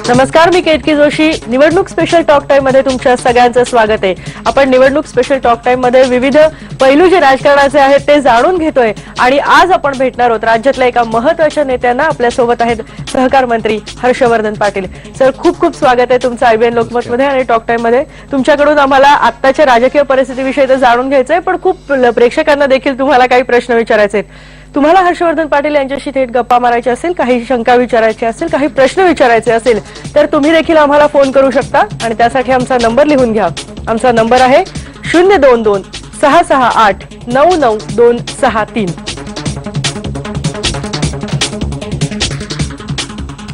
नमस्कार, मी केतकी जोशी. निवडणूक special talk time मध्ये तुमच्या सगळ्यांचं स्वागत आहे. आपण निवडणूक स्पेशल टॉक टाइम मध्ये विविध पैलू जे राजकारणाचे आहेत ते जाणून घेतोय आणि आज आपण भेटणार आहोत राज्यातल्या एका महत्त्वाच्या नेत्यांना. आपल्यासोबत आहेत सहकार मंत्री हर्षवर्धन पाटील. सर, खूप खूप स्वागत आहे तुमचं IBN लोकमत मध्ये आणि टॉक टाइम मध्ये. तुमच्याकडून आम्हाला आत्ताच्या राजकीय परिस्थितीविषयी तर जाणून घ्यायचंय, पण खूप प्रेक्षकांना देखील तुम्हाला काही प्रश्न विचारायचे आहेत. तुम्हाला हर्षवर्धन पाटील यांच्याशी थेट गप्पा मारायची असेल, काही शंका विचारायची असेल, काही प्रश्न विचारायचे असेल तर तुम्ही देखील आम्हाला फोन करू शकता आणि त्यासाठी आमचा नंबर लिहून घ्या. आमचा नंबर आहे 022-668-99263.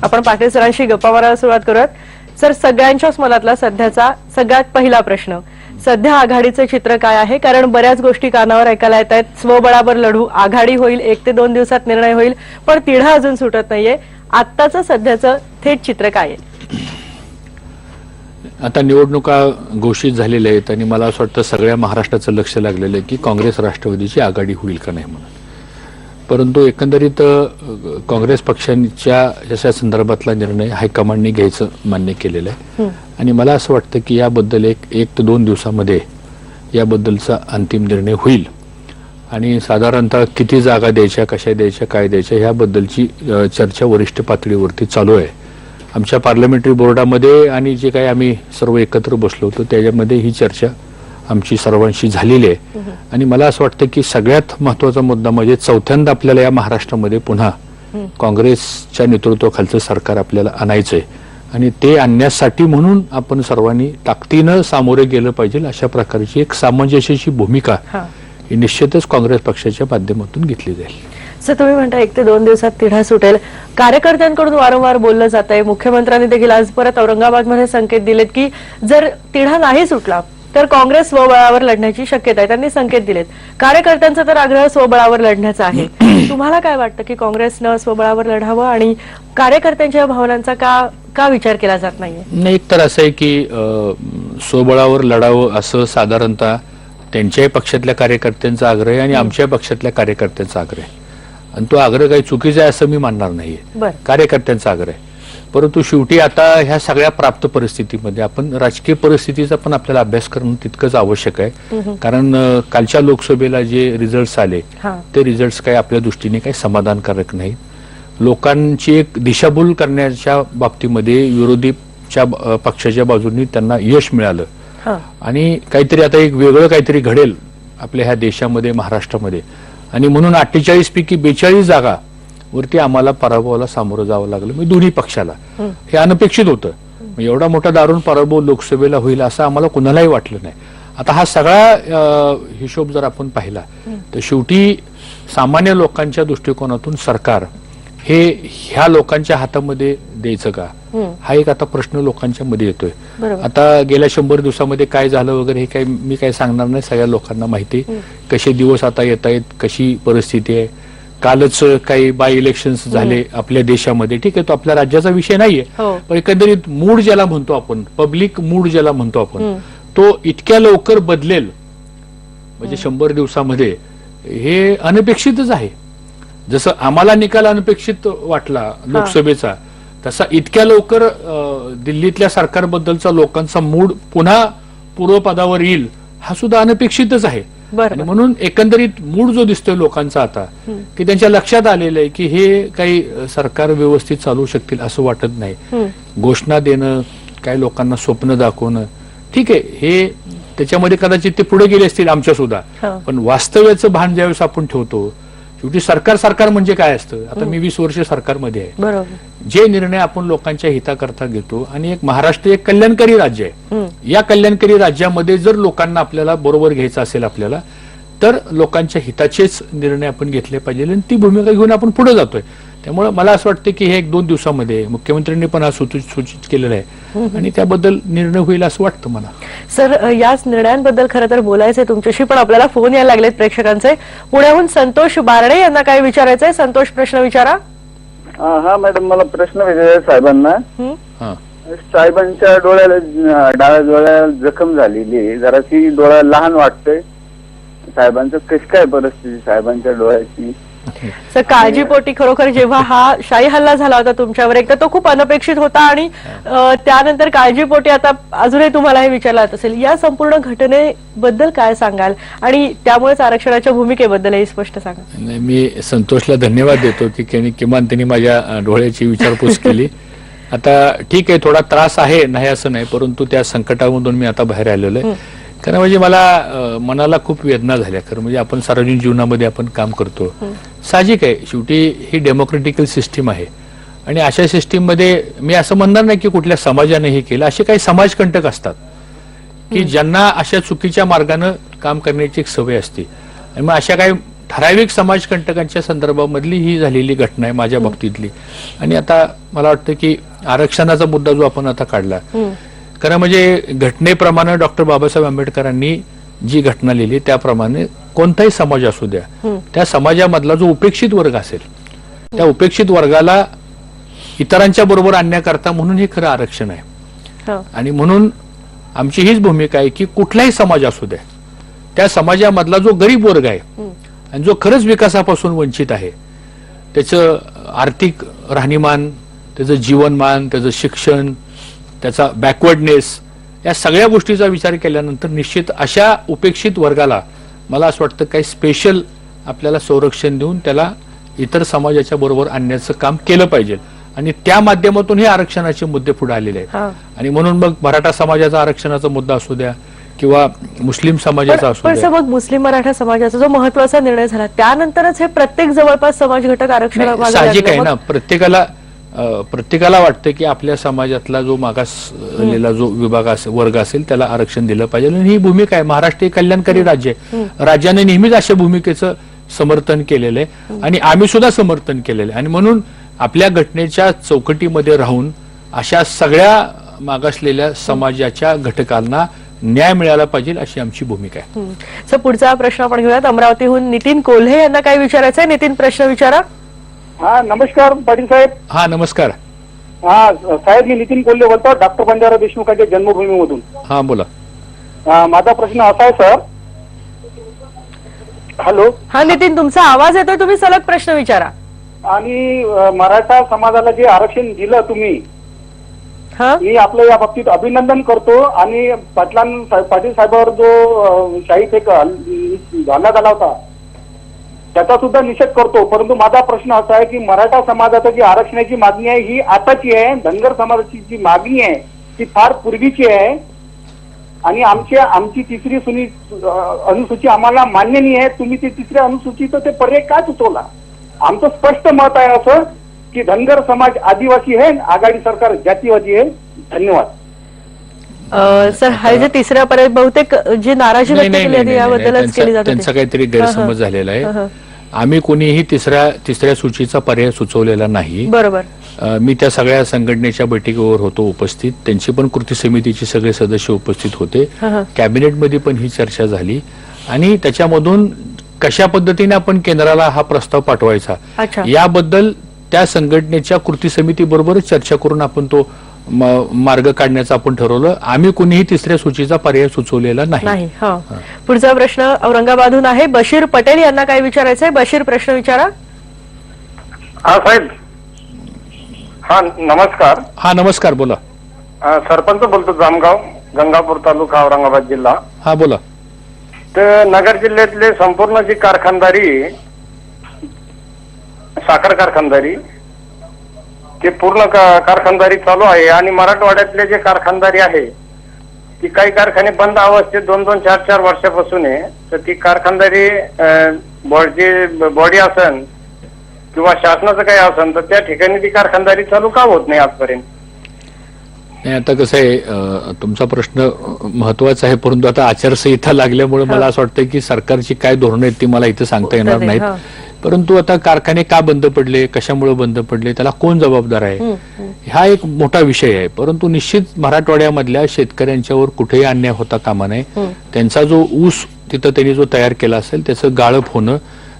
आपण पाटील सरांशी गप्पा मारायला सुरुवात करूयात. सर, सगळ्यांच्याच मनातला सध्याचा सगळ्यात पहिला प्रश्न, सध्या आघाडीचं चित्र काय आहे? कारण बऱ्याच गोष्टी कानावर ऐकायला येत आहेत. स्वबळावर लढू, आघाडी होईल, 1 ते 2 दिवसात निर्णय होईल, पण तिढा अजून सुटत नाहीये. आत्ताचं सध्याचं थेट चित्र काय आहे? आता निवडणुका घोषित झालेल्या आहेत आणि मला असं वाटतं सगळ्या महाराष्ट्राचं लक्ष लागलेलं आहे की काँग्रेस राष्ट्रवादीची आघाडी होईल का नाही म्हणून. परंतु एकंदरीत काँग्रेस पक्षांच्या या संदर्भातला निर्णय हायकमांडने घ्यायचं मान्य केलेलं आहे आणि मला असं वाटतं की याबद्दल एक ते 2 दिवसामध्ये याबद्दलचा अंतिम निर्णय होईल आणि साधारणतः किती जागा द्यायच्या, कशा द्यायच्या, काय द्यायच्या ह्याबद्दलची चर्चा वरिष्ठ पातळीवरती चालू आहे. आमच्या पार्लमेंटरी बोर्डामध्ये आणि जे काही आम्ही सर्व एकत्र बसलो होतो त्याच्यामध्ये ही चर्चा आमची सर्वांशी झालेली आहे आणि मला असं वाटतं की सगळ्यात महत्त्वाचा मुद्दा म्हणजे चौथ्यांदा आपल्याला या महाराष्ट्रामध्ये पुन्हा काँग्रेसच्या नेतृत्वाखालचं सरकार आपल्याला आणायचंय आणि ते आणण्यासाठी म्हणून आपण सर्वांनी ताकदीनं सामोरे गेलं पाहिजे अशा प्रकारची एक सामंजस्याची भूमिका ही निश्चितच काँग्रेस पक्षाच्या माध्यमातून घेतली जाईल. सर, तुम्ही म्हणता 1 ते 2 दिवसात तिढा सुटेल. कार्यकर्त्यांकडून वारंवार बोललं जात आहे. मुख्यमंत्र्यांनी देखील आज परत औरंगाबादमध्ये संकेत दिलेत की जर तिढा नाही सुटला तर काँग्रेस स्वबळावर लढण्याची शक्यता आहे. त्यांनी संकेत दिलेत. कार्यकर्त्यांचा तर आग्रह स्वबळावर लढण्याचा आहे. तुम्हाला काय वाटतं की काँग्रेसनं स्वबळावर लढावं आणि कार्यकर्त्यांच्या भावनांचा का विचार केला जात नाहीये? नाही, एक तर असं आहे की स्वबळावर लढावं असं साधारणतः त्यांच्याही पक्षातल्या कार्यकर्त्यांचा आग्रह आहे आणि आमच्या पक्षातल्या कार्यकर्त्यांचा आग्रह आहे आणि तो आग्रह काही चुकीचा आहे असं मी मानणार नाहीये. कार्यकर्त्यांचा आग्रह आहे. परंतु शेवटी आता ह्या सगळ्या प्राप्त परिस्थितीमध्ये आपण राजकीय परिस्थितीचा पण आपल्याला अभ्यास करणं तितकंच आवश्यक आहे. कारण कालच्या लोकसभेला जे रिझल्ट्स आले ते रिझल्ट्स काही आपल्या दृष्टीने काही समाधानकारक नाहीत. लोकांची एक दिशाभूल करण्याच्या बाबतीमध्ये विरोधीच्या पक्षाच्या बाजूनी त्यांना यश मिळालं आणि काहीतरी आता एक वेगळं काहीतरी घडेल आपल्या ह्या देशामध्ये, महाराष्ट्रामध्ये आणि म्हणून 48 पैकी 42 जागा वरती आम्हाला पराभवाला सामोरं जावं लागलं. म्हणजे दोन्ही पक्षाला हे अनपेक्षित होतं. एवढा मोठा दारुण पराभव लोकसभेला होईल असं आम्हाला कुणालाही वाटलं नाही. आता हा सगळा हिशोब जर आपण पाहिला तर शेवटी सामान्य लोकांच्या दृष्टिकोनातून सरकार हे ह्या लोकांच्या हातामध्ये द्यायचं का, हा एक आता प्रश्न लोकांच्या मध्ये येतोय. आता गेल्या 100 दिवसामध्ये काय झालं वगैरे हे मी काय सांगणार नाही. सगळ्या लोकांना माहिती कसे दिवस आता येत आहेत, कशी परिस्थिती आहे. कालच काही बाय इलेक्शन्स झाले आपल्या देशामध्ये. ठीक आहे, तो आपल्या राज्याचा विषय नाहीये, पण एकंदरीत मूड ज्याला म्हणतो आपण, पब्लिक मूड ज्याला म्हणतो आपण, तो इतक्या लवकर बदलेल म्हणजे 100 दिवसामध्ये हे अनपेक्षितच आहे. जसं आम्हाला निकाल अनपेक्षित वाटला लोकसभेचा, तसा इतक्या लवकर दिल्लीतल्या सरकारबद्दलचा लोकांचा मूड पुन्हा पूर्वपदावर येईल हा सुद्धा अनपेक्षितच आहे. आणि म्हणून एकंदरीत मूड जो दिसतोय लोकांचा आता की त्यांच्या लक्षात आलेलं आहे की हे काही सरकार व्यवस्थित चालू शकतील असं वाटत नाही. घोषणा देणं, काही लोकांना स्वप्न दाखवणं, ठीक आहे, हे त्याच्यामध्ये कदाचित ते पुढे गेले असतील आमच्या सुद्धा, पण वास्तव्याचं भान ज्यावेळेस आपण ठेवतो शेवटी सरकार म्हणजे काय असतं. आता मी 20 वर्ष सरकारमध्ये आहे. जे निर्णय आपण लोकांच्या हिताकरता घेतो आणि एक महाराष्ट्र एक कल्याणकारी राज्य आहे. या कल्याणकारी राज्यामध्ये जर लोकांना आपल्याला बरोबर घ्यायचं असेल आपल्याला तर लोकांच्या हिताचेच निर्णय आपण घेतले पाहिजे आणि ती भूमिका घेऊन आपण पुढे जातोय. त्यामुळे मला असं वाटतं की हे 1 2 दिवसामध्ये मुख्यमंत्र्यांनी पण हा सूचित केलेलं आहे आणि त्याबद्दल निर्णय होईल असं वाटतं मला. सर, याच निर्णयांबद्दल खरं तर बोलायचंय तुमच्याशी, पण आपल्याला फोन यायला लागलेत प्रेक्षकांचे. पुण्याहून संतोष बारणे यांना काय विचारायचंय? संतोष, प्रश्न विचारा. हा मॅडम, मला प्रश्न विचारायचा साहेबांना. साहेबांच्या डोळ्याला, डाव्या डोळ्याला जखम झालेली आहे, जराशी डोळा लहान वाटतोय. साहेबांचं कशी काय परिस्थिती साहेबांच्या डोळ्याची? सर काळजीपोटी खरोखर जेव्हा हा शाही हल्ला झाला होता तुमच्यावर, एक तर तो खूप अनपेक्षित होता आणि त्यानंतर काळजीपोटी आता अजूनही तुम्हाला हे विचारलं जात असेल, या संपूर्ण घटनेबद्दल काय सांगाल आणि त्यामुळेच आरक्षणाच्या भूमिकेबद्दलही स्पष्ट सांगा. नाही, मी संतोषला धन्यवाद देतो की किमान त्यांनी माझ्या डोळ्याची विचारपूस केली. आता ठीक आहे, थोडा त्रास आहे, नाही असं नाही, परंतु त्या संकटामधून मी आता बाहेर आलेलो आहे. कारण म्हणजे मला मनाला खूप वेदना झाल्या. खरं म्हणजे आपण सार्वजनिक जीवनामध्ये आपण काम करतो, साहजिक आहे, शेवटी ही डेमोक्रेटिकल सिस्टीम आहे आणि अशा सिस्टीममध्ये मी असं म्हणणार नाही की कुठल्या समाजाने हे केलं. असे काही समाजकंटक असतात की ज्यांना अशा चुकीच्या मार्गाने काम करण्याची एक सवय असते आणि मग अशा काही ठराविक समाजकंटकांच्या संदर्भामधली ही झालेली घटना आहे माझ्या बाबतीतली. आणि आता मला वाटतं की आरक्षणाचा मुद्दा जो आपण आता काढला, खरं म्हणजे घटनेप्रमाणे डॉक्टर बाबासाहेब आंबेडकरांनी जी घटना लिहिली त्याप्रमाणे कोणताही समाज असू द्या, त्या समाजामधला जो उपेक्षित वर्ग असेल त्या उपेक्षित वर्गाला इतरांच्या बरोबर आणण्याकरता म्हणून हे खरं आरक्षण आहे. आणि म्हणून आमची हीच भूमिका आहे की कुठलाही समाज असू द्या, त्या समाजामधला जो गरीब वर्ग आहे आणि जो खरंच विकासापासून वंचित आहे, त्याचं आर्थिक राहणीमान, त्याचं जीवनमान, त्याचं शिक्षण, त्याचा बॅकवर्डनेस, या सगळ्या गोष्टीचा विचार केल्यानंतर निश्चित अशा उपेक्षित वर्गाला मला असं वाटतं काही स्पेशल आपल्याला संरक्षण देऊन त्याला इतर समाजाच्या बरोबर आणण्याचं काम केलं पाहिजे. आणि त्या माध्यमातून हे आरक्षणाचे मुद्दे पुढे आलेले आहेत. आणि म्हणून मग मराठा समाजाचा आरक्षणाचा मुद्दा असू द्या किंवा मुस्लिम समाजाचा असू द्या, मग मुस्लिम मराठा समाजाचा जो महत्वाचा निर्णय झाला त्यानंतरच हे प्रत्येक जवळपास समाज घटक आरक्षण साहजिक आहे ना. प्रत्येकाला वाटतं की आपल्या समाजातला जो मागासलेला जो विभाग वर्ग असेल त्याला आरक्षण दिलं पाहिजे. आणि ही भूमिका आहे. महाराष्ट्र हे कल्याणकारी राज्य आहे. राज्याने नेहमीच अशा भूमिकेचं समर्थन केलेलं आहे आणि आम्ही सुद्धा समर्थन केलेलं आहे. आणि म्हणून आपल्या घटनेच्या चौकटीमध्ये राहून अशा सगळ्या मागासलेल्या समाजाच्या घटकांना न्याय मिळाला पाहिजे अशी आमची भूमिका आहे. सर पुढचा प्रश्न आपण घेऊयात. अमरावतीहून नितीन कोल्हे यांना काय विचारायचं आहे? नितीन, प्रश्न विचारा. हा नमस्कार पाटील साहेब. हा नमस्कार. हा साहेब, मी नितीन कोल्हे बोलतो, डॉक्टर बंजारा देशमुखांच्या जन्मभूमीमधून. हा बोला. माझा प्रश्न असा आहे सर. हॅलो. हा नितीन, तुमचा आवाज येतोय, तुम्ही सलग प्रश्न विचारा. आणि मराठा समाजाला जे आरक्षण दिलं तुम्ही, मी आपलं या बाबतीत अभिनंदन करतो. आणि पाटील साहेबांवर जो शाही फेक घालण्यात आला होता त्याचा सुद्धा निषेध करतो. परंतु माझा प्रश्न असा आहे की मराठा समाजाची जी आरक्षणाची मागणी आहे ही आताची आहे, धनगर समाजाची जी मागणी आहे ती फार पूर्वीची आहे. आणि आमची तिसरी अनुसूची आम्हाला मान्य नाही आहे. तुम्ही ती तिसऱ्या अनुसूचीचं ते पर्याय का सुचवला? आमचं स्पष्ट मत आहे असं की धनगर समाज आदिवासी आहे, आघाडी सरकार जातीवादी आहे. धन्यवाद. सर हा जे तिसऱ्या पर्याय बहुतेक जे नाराजी व्यक्त केली याबद्दलच केली जाते. त्यांचा काहीतरी गैरसमज झालेला आहे. आम्ही कोणीही तिसऱ्या सूचीचा पर्याय सुचवलेला नाही. बरोबर. मी त्या सगळ्या संघटनेच्या बैठकीवर होतो उपस्थित. त्यांची पण कृती समितीचे सगळे सदस्य उपस्थित होते. कॅबिनेटमध्ये पण ही चर्चा झाली आणि त्याच्यामधून कशा पद्धतीने आपण केंद्राला हा प्रस्ताव पाठवायचा याबद्दल त्या संघटनेच्या कृती समिती बरोबरच चर्चा करून आपण तो मार्ग काढण्याचं आपण ठरवलं. आम्ही कोणीही तिसऱ्या सूचीचा पर्याय सुचवलेला नाही. पुढचा प्रश्न औरंगाबादहून आहे. बशीर पटेल यांना काय विचारायचंय? बशीर, प्रश्न विचारा. हा साहेब. हा नमस्कार. हा नमस्कार, बोला. सरपंच बोलतो, जामगाव, गंगापूर तालुका, औरंगाबाद जिल्हा. हा बोला. तर नगर जिल्ह्यातले संपूर्ण जी कारखानदारी, साखर कारखानदारी, ते पूर्ण कारखानदारी चालू आहे. आणि मराठवाड्यातले जे कारखानदारी आहे ती काही कारखाने बंद अवस्थेत 2-2, 4-4 वर्षापासून आहे. तर ती कारखानदारी बॉडी असन किंवा शासनाचं काही असन तर त्या ठिकाणी ती कारखानदारी चालू का होत नाही आजपर्यंत? नाही, आता कसं आहे, तुमचा प्रश्न महत्वाचा आहे, परंतु आता आचारसंहिता लागल्यामुळे मला असं वाटतं की सरकारची काय धोरणं आहेत ती मला इथं सांगता येणार नाहीत. परंतु आता कारखाने का बंद पडले, कशामुळे बंद पडले, त्याला कोण जबाबदार आहे, हा एक मोठा विषय आहे. परंतु निश्चित मराठवाड्यामधल्या शेतकऱ्यांच्यावर कुठेही अन्याय होता कामा नये. त्यांचा जो ऊस तिथं त्यांनी जो तयार केला असेल त्याचं गाळप होणं,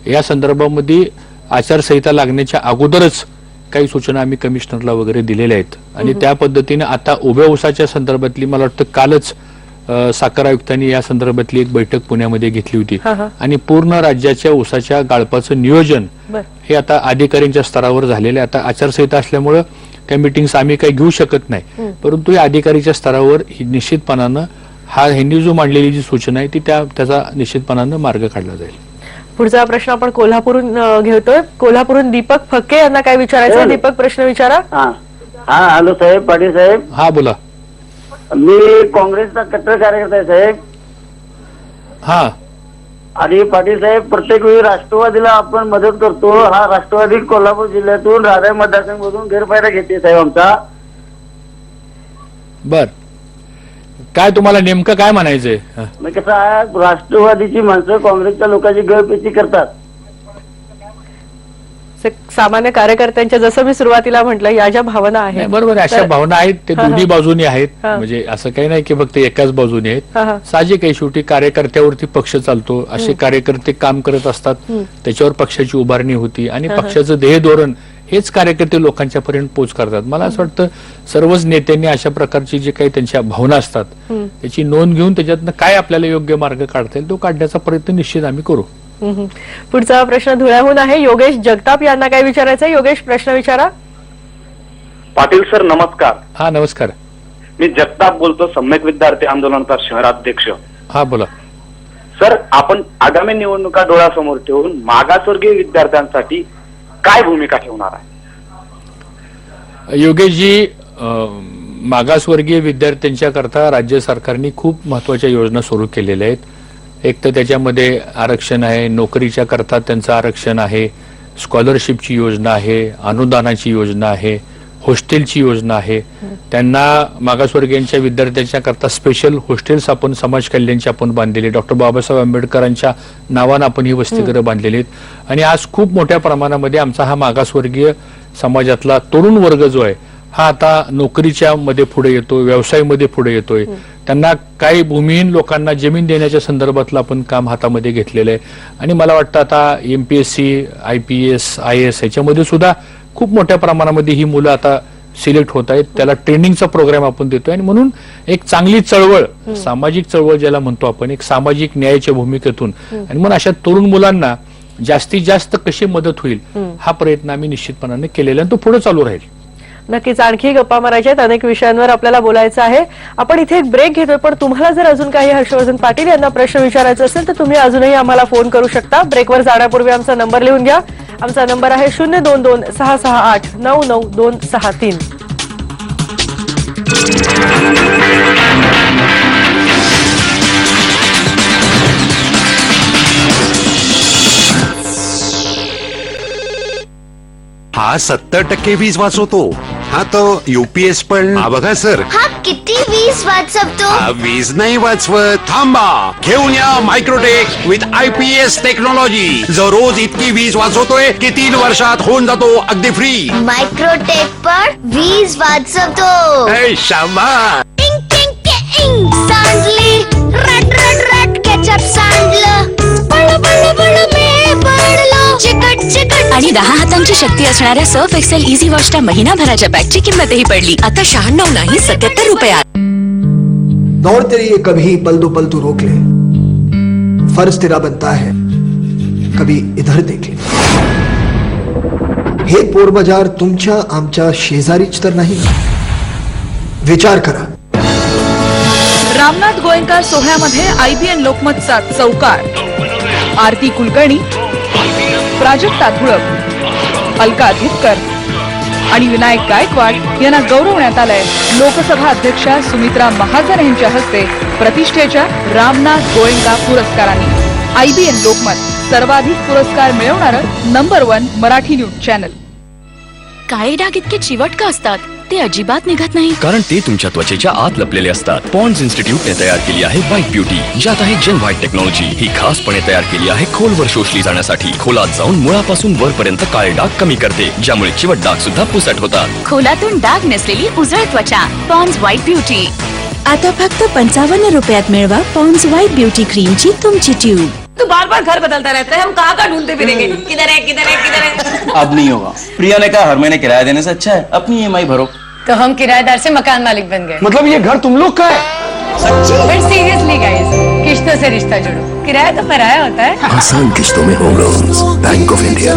या संदर्भामध्ये आचारसंहिता लागण्याच्या अगोदरच काही सूचना आम्ही कमिशनरला वगैरे दिलेल्या आहेत. आणि त्या पद्धतीने आता उभ्या ऊसाच्या संदर्भातली मला वाटतं कालच साखर आयुक्तांनी या संदर्भातली एक बैठक पुण्यामध्ये घेतली होती हा, हा. आणि पूर्ण राज्याच्या ऊसाच्या गाळपाचं नियोजन बर. हे आता अधिकाऱ्यांच्या स्तरावर झालेलं आहे. आता आचारसंहिता असल्यामुळं त्या मिटिंग्स आम्ही काही घेऊ शकत नाही, परंतु या अधिकारीच्या स्तरावर निश्चितपणानं ह्यांनी जो मांडलेली जी सूचना आहे ती त्याचा निश्चितपणानं मार्ग काढला जाईल. पुढचा प्रश्न आपण कोल्हापूरहून घेतोय. कोल्हापूरहून दीपक फक्के यांना काय विचारायचं? दीपक, प्रश्न विचारा. हा हॅलो साहेब, पाटील साहेब. हा बोला. मी काँग्रेसचा कट्टर कार्यकर्ता आहे साहेब. हा आणि पाटील साहेब, प्रत्येक वेळी राष्ट्रवादीला आपण मदत करतो. हा राष्ट्रवादी कोल्हापूर जिल्ह्यातून राधाई मतदारसंघामधून गैरफायदा घेते साहेब आमचा. बर, काय तुम्हाला नेमकं काय म्हणायचंय? मग कसं आहे, राष्ट्रवादीची माणसं काँग्रेसच्या लोकांची गळपेची करतात. सामान्य कार्यकर्त्यांच्या, जसं मी सुरुवातीला म्हटलं, या ज्या भावना आहेत, बरोबर आहे, अशा भावना आहेत, ते दोन्ही बाजूनी आहेत. हा. म्हणजे असं काही नाही की फक्त एकाच बाजूने आहेत. हा, हा. साहजिक आहे, शेवटी कार्यकर्त्यावरती पक्ष चालतो, असे कार्यकर्ते काम करत असतात, त्याच्यावर पक्षाची उभारणी होती आणि पक्षाचं ध्येय धोरण हेच कार्यकर्ते लोकांच्या पर्यंत पोच करतात. मला असं वाटतं सर्वच नेत्यांनी अशा प्रकारची जे काही त्यांच्या भावना असतात त्याची नोंद घेऊन त्याच्यातनं काय आपल्याला योग्य मार्ग काढता येईल तो काढण्याचा प्रयत्न निश्चित आम्ही करू. पुढचा प्रश्न धुळ्याहून आहे. योगेश जगताप यांना काय विचारायचं? योगेश, प्रश्न विचारा. पाटील सर नमस्कार. हा नमस्कार. मी जगताप बोलतो, सम्यक विद्यार्थी आंदोलनाचा शहराध्यक्ष. हा बोला. सर, आपण आगामी निवडणुका डोळ्यासमोर ठेवून मागासवर्गीय विद्यार्थ्यांसाठी काय भूमिका ठेवणार आहे? योगेशजी, मागासवर्गीय विद्यार्थ्यांच्या करता राज्य सरकारने खूप महत्वाच्या योजना सुरू केलेल्या आहेत. एक तर त्याच्यामध्ये आरक्षण आहे, नोकरीच्या करता त्यांचं आरक्षण आहे, स्कॉलरशिपची योजना आहे, अनुदानाची योजना आहे, हॉस्टेलची योजना आहे. त्यांना मागासवर्गीयांच्या विद्यार्थ्यांच्या करता स्पेशल हॉस्टेल्स आपण समाज कल्याणची आपण बांधलेले, डॉक्टर बाबासाहेब आंबेडकरांच्या नावानं आपण ही वसतिगृह बांधलेली आहेत. आणि आज खूप मोठ्या प्रमाणामध्ये आमचा हा मागासवर्गीय समाजातला तरुण वर्ग जो आहे हा आता नोकरीच्या मध्ये पुढे येतो, व्यवसायामध्ये पुढे येतोय. त्यांना काही भूमिहीन लोकांना जमीन देण्याच्या संदर्भातलं आपण काम हातामध्ये घेतलेलं आहे. आणि मला वाटतं आता MPSC, IPS, IAS ह्याच्यामध्ये सुद्धा खूप मोठ्या प्रमाणामध्ये ही मुलं आता सिलेक्ट होत आहेत. त्याला ट्रेनिंगचा प्रोग्राम आपण देतोय आणि म्हणून एक चांगली चळवळ, सामाजिक चळवळ ज्याला म्हणतो आपण, एक सामाजिक न्यायाच्या भूमिकेतून आणि म्हणून अशा तरुण मुलांना जास्तीत जास्त कशी मदत होईल हा प्रयत्न आम्ही निश्चितपणाने केलेला आणि तो पुढे चालू राहील. नक्कीच आणखी गप्पा मारायच्या आहेत, अनेक विषयांवर आपल्याला बोलायचं आहे. आपण इथे एक ब्रेक घेतोय, पण तुम्हाला जर अजून काही हर्षवर्धन पाटील यांना प्रश्न विचारायचा असेल तर तुम्ही अजूनही आम्हाला फोन करू शकता. ब्रेकवर जाण्यापूर्वी आमचा नंबर लिहून घ्या. आमचा नंबर आहे 022-668-99263. हा 70% वीज वाचवतो. हा तो UPS पण. हा बघा सर, हा किती वीज वाचवतो. हा वीज नाही वाचवत. थांबा, घेऊन या मायक्रोटेक विथ IPS टेक्नॉलॉजी, जो रोज इतकी वीज वाचवतोय की 3 वर्षात होऊन जातो अगदी फ्री. मायक्रोटेक पण वीज वाचवतो. शाबास. टिंग टिंग टिंग सांडली, रट रट रट केचप सांडलं, बळ बळ बळ मी पडलो, चिकट चिकट. आणि 10 हातांची शक्ती असणाऱ्या सर्फ एक्सेल इझी वॉशच्या महिनाभराच्या पॅकची किंमतही पडली आता 96 नाही 77 रुपयात. दौड़ते रहिए, कभी पल दो पल तू रोक ले, फर्ज तेरा बनता है कभी इधर देख ले. हे पोरबजार तुमच्या आमच्या शेजारीच तर नाही? विचार करा. रामनाथ गोयंका सोहळ्यामध्ये IBN लोकमतचा चौकार. आरती कुलकर्णी, प्राजक्ता धुळप, अलका धिक्कर आणि विनायक गायकवाड यांना गौरवण्यात आलंय. लोकसभा अध्यक्षा सुमित्रा महाजन यांच्या हस्ते प्रतिष्ठेच्या रामनाथ गोयंका पुरस्कारांनी. IBN लोकमत सर्वाधिक पुरस्कार मिळवणारं नंबर 1 मराठी न्यूज चॅनल. काळे डाग इतके चिवट का असतात? ते अजिबात निघत नाही, कारण ते तुमच्या त्वचेच्या आत लपलेले असतात. पॉन्ड्स इन्स्टिट्यूटने तयार केली आहे व्हाईट ब्युटी, ज्यात आहे जेन व्हाईट टेक्नॉलॉजी. ही खासपणे तयार केली आहे खोलवर शोषली जाण्यासाठी. खोलात जाऊन मुळापासून वरपर्यंत काळे डाग कमी करते, ज्यामुळे चिवट डाग सुद्धा पुसट होतात. खोलातून डाग नसलेली उजळ त्वचा. पॉन्ड्स व्हाईट ब्युटी आता फक्त 55 रुपयात मिळवा पॉन्ड्स व्हाईट ब्युटी क्रीमची तुमची ट्यूब. तू बार बार घर बदलता रहता है, हम कहाँ का ढूंढते फिरेंगे? किधर है किधर है किधर है? अब नहीं होगा. प्रिया ने कहा हर महीने किराया देने से अच्छा है अपनी EMI भरो. तो हम किराएदार से मकान मालिक बन गए. मतलब ये घर तुम लोग का है? बट सीरियसली गाइस, किश्तों से रिश्ता जोड़ो, किराया तो पराया होता है। आसान किस्तों में home loans, bank of India.